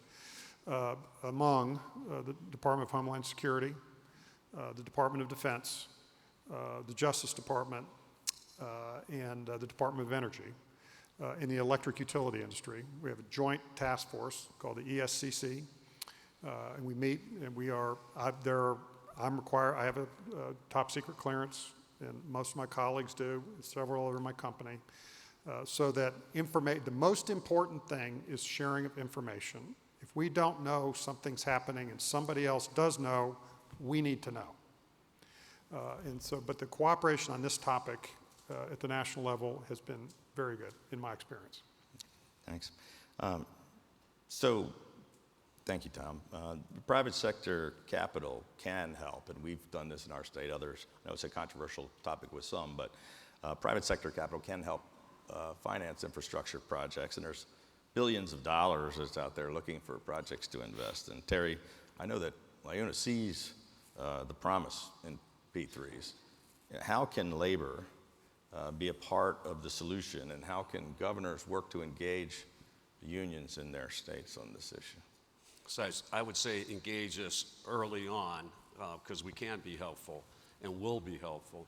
among the Department of Homeland Security, the Department of Defense, the Justice Department, and the Department of Energy in the electric utility industry. We have a joint task force called the ESCC, and we meet, and I'm required, I have a top secret clearance, and most of my colleagues do, several other in my company, so that the most important thing is sharing of information. If we don't know something's happening and somebody else does know, we need to know. But the cooperation on this topic at the national level has been very good, in my experience. Thanks. Thank you, Tom. Private sector capital can help, and we've done this in our state. Others, I know it's a controversial topic with some, but private sector capital can help finance infrastructure projects, and there's billions of dollars that's out there looking for projects to invest. And Terry, I know that LIUNA sees the promise in P3s. How can labor be a part of the solution, and how can governors work to engage unions in their states on this issue? So I would say engage us early on because we can be helpful and will be helpful.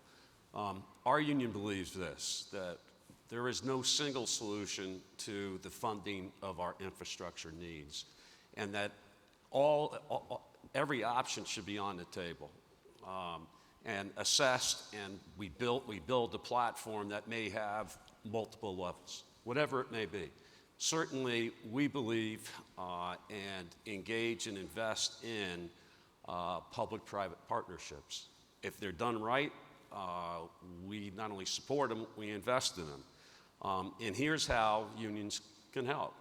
Our union believes this, that there is no single solution to the funding of our infrastructure needs, and that every option should be on the table and assessed, and we build a platform that may have multiple levels, whatever it may be. Certainly, we believe and engage and invest in public-private partnerships. If they're done right, we not only support them, we invest in them. And here's how unions can help.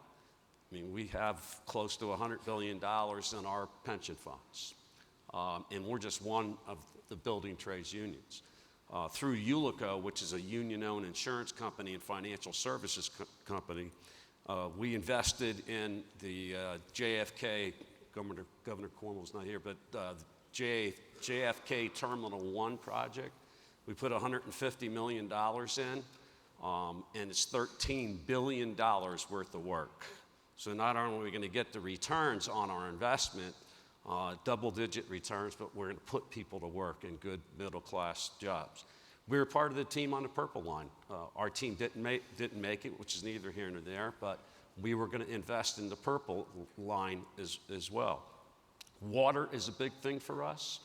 I mean, we have close to $100 billion in our pension funds, and we're just one of the building trades unions. Through ULICO, which is a union-owned insurance company and financial services company, we invested in the JFK, Governor Cuomo's not here, but JFK Terminal 1 project. We put $150 million in, and it's $13 billion worth of work. So not only are we going to get the returns on our investment, double-digit returns, but we're going to put people to work in good middle-class jobs. We were part of the team on the Purple Line. Our team didn't make it, which is neither here nor there, but we were going to invest in the Purple Line as well. Water is a big thing for us.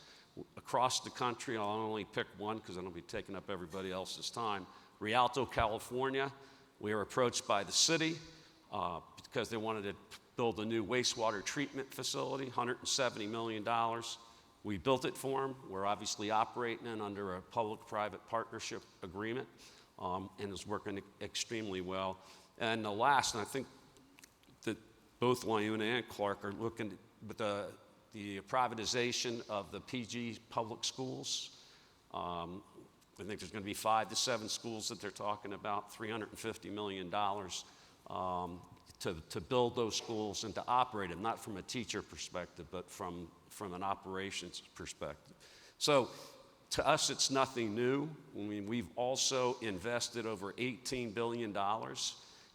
Across the country, I'll only pick one because I don't be taking up everybody else's time. Rialto, California, we were approached by the city because they wanted to build a new wastewater treatment facility, $170 million. We built it for them. We're obviously operating it under a public-private partnership agreement, and it's working extremely well. And the last, and I think that both LIUNA and Clark are looking at the privatization of the PG public schools. I think there's going to be 5 to 7 schools that they're talking about, $350 million to build those schools and to operate them, not from a teacher perspective, but from an operations perspective. So to us, it's nothing new. I mean, we've also invested over $18 billion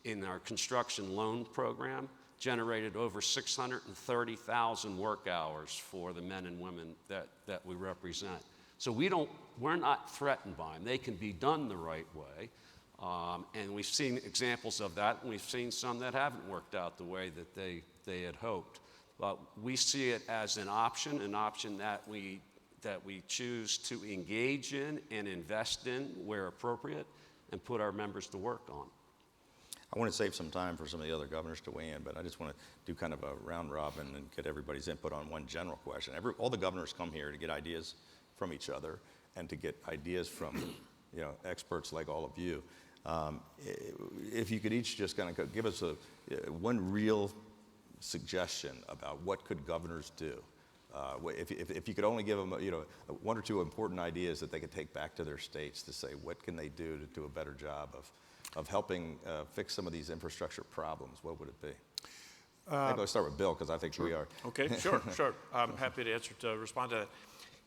in our construction loan program, generated over 630,000 work hours for the men and women that we represent. So we're not threatened by them. They can be done the right way. And we've seen examples of that, and we've seen some that haven't worked out the way that they had hoped. But we see it as an option that we choose to engage in and invest in where appropriate and put our members to work on. I want to save some time for some of the other governors to weigh in, but I just want to do kind of a round robin and get everybody's input on one general question. All the governors come here to get ideas from each other and to get ideas from experts like all of you. If you could each just kind of give us one real suggestion about what could governors do. If you could only give them 1 or 2 important ideas that they could take back to their states to say what can they do to do a better job of helping fix some of these infrastructure problems, what would it be? Maybe let's start with Bill, because I think we are. Okay, sure. I'm happy to respond to that.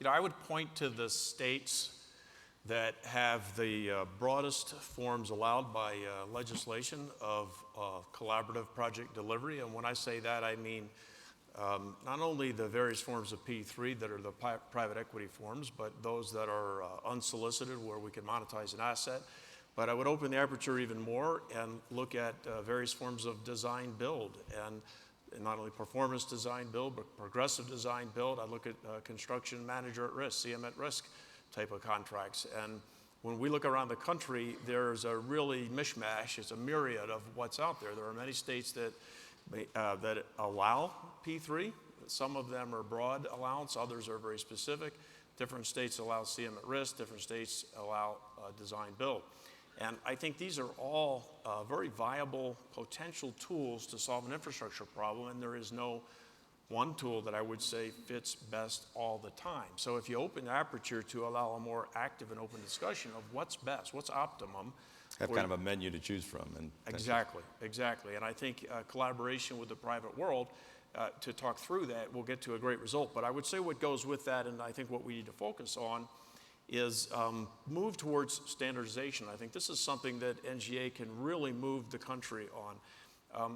I would point to the states that have the broadest forms allowed by legislation of collaborative project delivery. And when I say that, I mean not only the various forms of P3 that are the private equity forms, but those that are unsolicited where we can monetize an asset. But I would open the aperture even more and look at various forms of design build, and not only performance design build, but progressive design build. I look at construction manager at risk, CM at risk type of contracts. And when we look around the country, there's a really mishmash. It's a myriad of what's out there. There are many states that allow P3. Some of them are broad allowance, others are very specific. Different states allow CM at risk, different states allow design build. And I think these are all very viable potential tools to solve an infrastructure problem, and there is no one tool that I would say fits best all the time. So if you open the aperture to allow a more active and open discussion of what's best, what's optimum. Have kind of a menu to choose from. And exactly. And I think collaboration with the private world to talk through that will get to a great result. But I would say what goes with that, and I think what we need to focus on, is move towards standardization. I think this is something that NGA can really move the country on.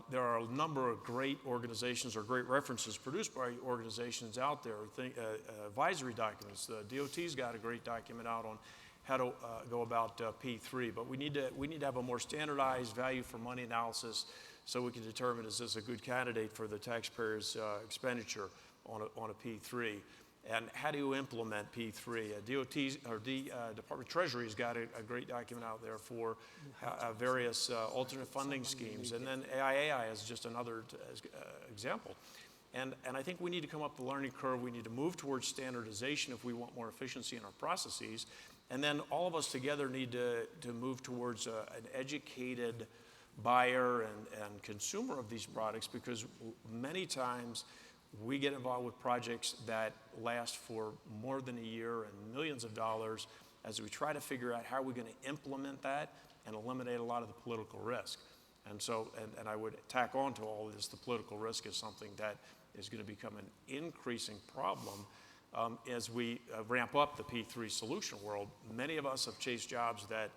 There are a number of great organizations or great references produced by organizations out there. Advisory documents. The DOT's got a great document out on how to go about P3, but we need to have a more standardized value for money analysis so we can determine, is this a good candidate for the taxpayer's expenditure on a P3, and how do you implement P3? Department of Treasury's got a great document out there for various alternate funding schemes, and then AIAI is just another example. And I think we need to come up the learning curve. We need to move towards standardization if we want more efficiency in our processes. And then all of us together need to move towards an educated buyer and consumer of these products, because many times we get involved with projects that last for more than a year and millions of dollars as we try to figure out how we're going to implement that and eliminate a lot of the political risk. And so, and I would tack on to all of this, the political risk is something that is going to become an increasing problem as we ramp up the P3 solution world. Many of us have chased jobs that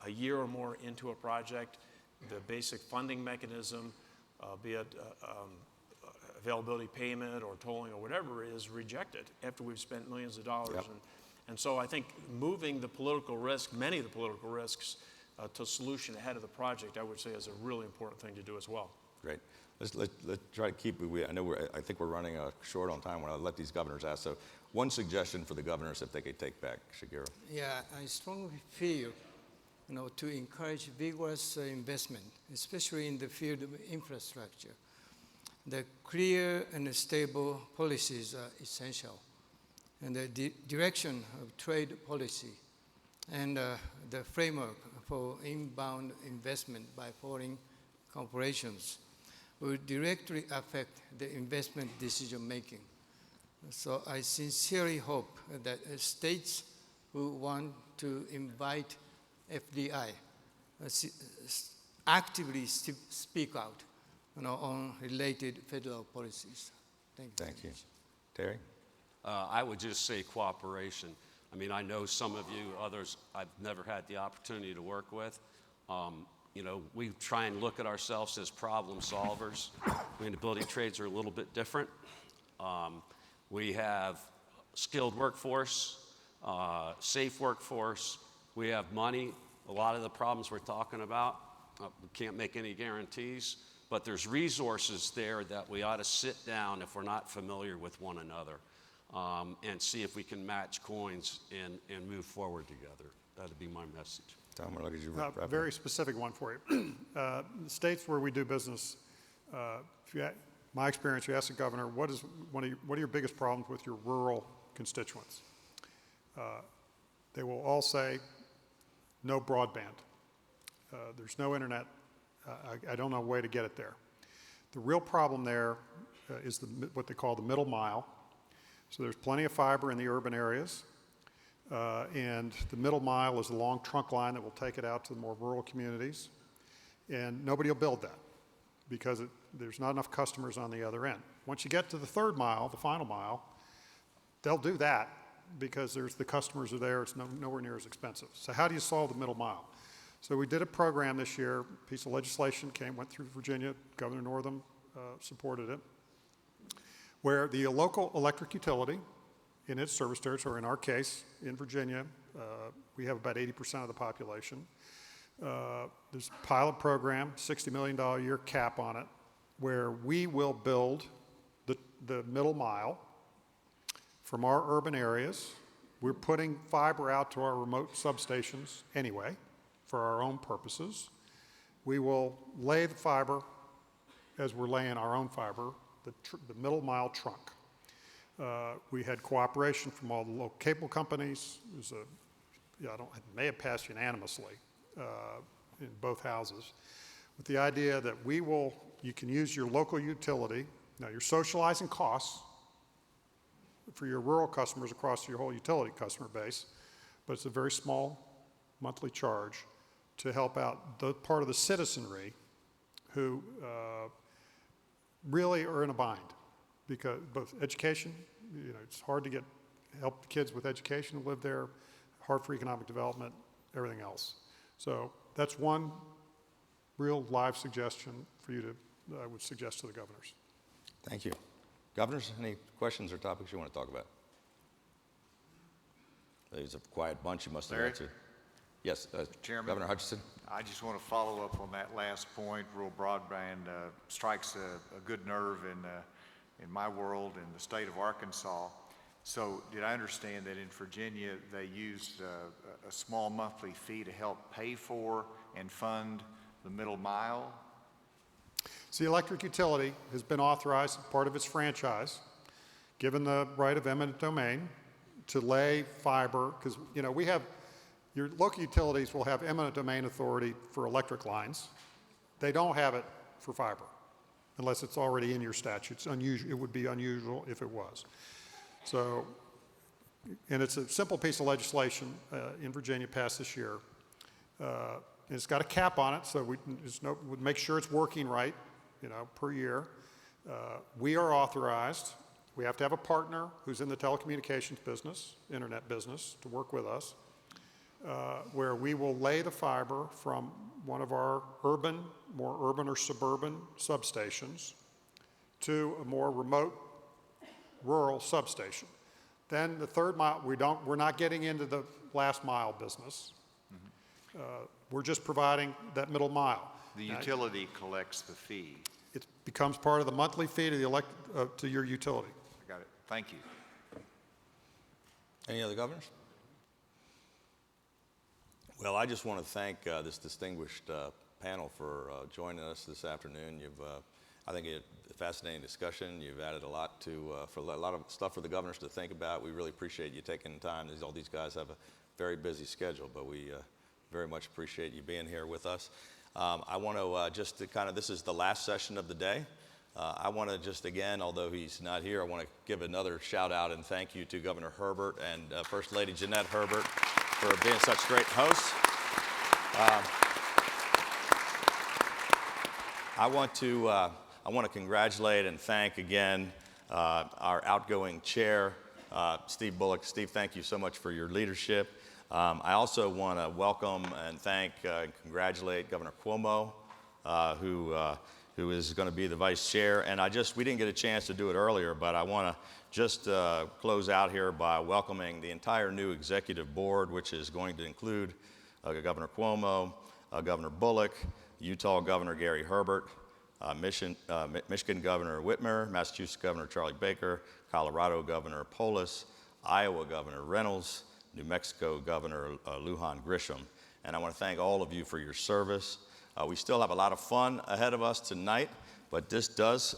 a year or more into a project, the basic funding mechanism, be it availability payment or tolling or whatever, is rejected after we've spent millions of dollars. Yep. And so I think moving the political risk, many of the political risks, to solution ahead of the project, I would say is a really important thing to do as well. Great. Let's try to keep, I think we're running short on time when I let these governors ask. So one suggestion for the governors if they could take back, Shigeru. Yeah, I strongly feel, to encourage vigorous investment, especially in the field of infrastructure. The clear and stable policies are essential, and the direction of trade policy and the framework for inbound investment by foreign corporations will directly affect the investment decision making. So I sincerely hope that states who want to invite FDI actively speak out on related federal policies. Thank you. Thank you. Terry? I would just say cooperation. I mean, I know some of you, others I've never had the opportunity to work with. We try and look at ourselves as problem solvers. I mean, the building trades are a little bit different. We have skilled workforce, safe workforce. We have money. A lot of the problems we're talking about, we can't make any guarantees, but there's resources there that we ought to sit down if we're not familiar with one another and see if we can match coins and move forward together. That'd be my message. Tom, we'll look at you. A very specific one for you. The states where we do business, my experience, you ask the governor, what are your biggest problems with your rural constituents? They will all say, no broadband. There's no internet. I don't know a way to get it there. The real problem there is what they call the middle mile. So there's plenty of fiber in the urban areas. And the middle mile is a long trunk line that will take it out to the more rural communities. And nobody will build that because there's not enough customers on the other end. Once you get to the third mile, the final mile, they'll do that because the customers are there. It's nowhere near as expensive. So how do you solve the middle mile? So we did a program this year, a piece of legislation went through Virginia. Governor Northam supported it. where the local electric utility in its service territory, in our case, in Virginia, we have about 80% of the population. There's a pilot program, $60 million a year cap on it, where we will build the middle mile from our urban areas. We're putting fiber out to our remote substations anyway, for our own purposes. We will lay the fiber as we're laying our own fiber, the middle mile trunk. We had cooperation from all the local cable companies. It was it may have passed unanimously in both houses, with the idea that you can use your local utility. Now, you're socializing costs for your rural customers across your whole utility customer base, but it's a very small monthly charge to help out the part of the citizenry who really are in a bind, because both education, it's hard to help the kids with education live there, hard for economic development, everything else. So that's one real live suggestion for you that I would suggest to the governors. Thank you. Governors, any questions or topics you want to talk about? There's a quiet bunch you must have Larry? answered. Yes, Chairman, Governor Hutchinson. I just want to follow up on that last point. Rural broadband strikes a good nerve in my world, in the state of Arkansas. So did I understand that in Virginia they used a small monthly fee to help pay for and fund the middle mile? So the electric utility has been authorized, part of its franchise, given the right of eminent domain, to lay fiber, because your local utilities will have eminent domain authority for electric lines. They don't have it for fiber, unless it's already in your statutes. It would be unusual if it was. So, and it's a simple piece of legislation in Virginia passed this year. And it's got a cap on it, so we make sure it's working right, per year. We are authorized. We have to have a partner who's in the telecommunications business, internet business, to work with us, where we will lay the fiber from one of our more urban or suburban substations to a more remote rural substation. Then the third mile, we're not getting into the last mile business. We're just providing that middle mile. The utility collects the fee. It becomes part of the monthly fee to your utility. I got it. Thank you. Any other governors? Well, I just want to thank this distinguished panel for joining us this afternoon. I think a fascinating discussion. You've added a lot for a lot of stuff for the governors to think about. We really appreciate you taking the time. All these guys have a very busy schedule, but we very much appreciate you being here with us. I want to this is the last session of the day. I want to just again, although he's not here, I want to give another shout out and thank you to Governor Herbert and First Lady Jeanette Herbert for being such great hosts. I want to congratulate and thank again our outgoing chair, Steve Bullock. Steve, thank you so much for your leadership. I also want to welcome and thank and congratulate Governor Cuomo, who is going to be the vice chair. And we didn't get a chance to do it earlier, but I want to just close out here by welcoming the entire new executive board, which is going to include Governor Cuomo, Governor Bullock, Utah Governor Gary Herbert, Michigan Governor Whitmer, Massachusetts Governor Charlie Baker, Colorado Governor Polis, Iowa Governor Reynolds, New Mexico Governor Lujan Grisham. And I want to thank all of you for your service. We still have a lot of fun ahead of us tonight, but this does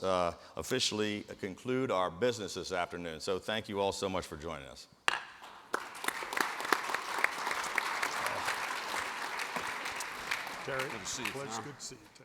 officially conclude our business this afternoon. So thank you all so much for joining us. Terry, good to see you. Good to see you.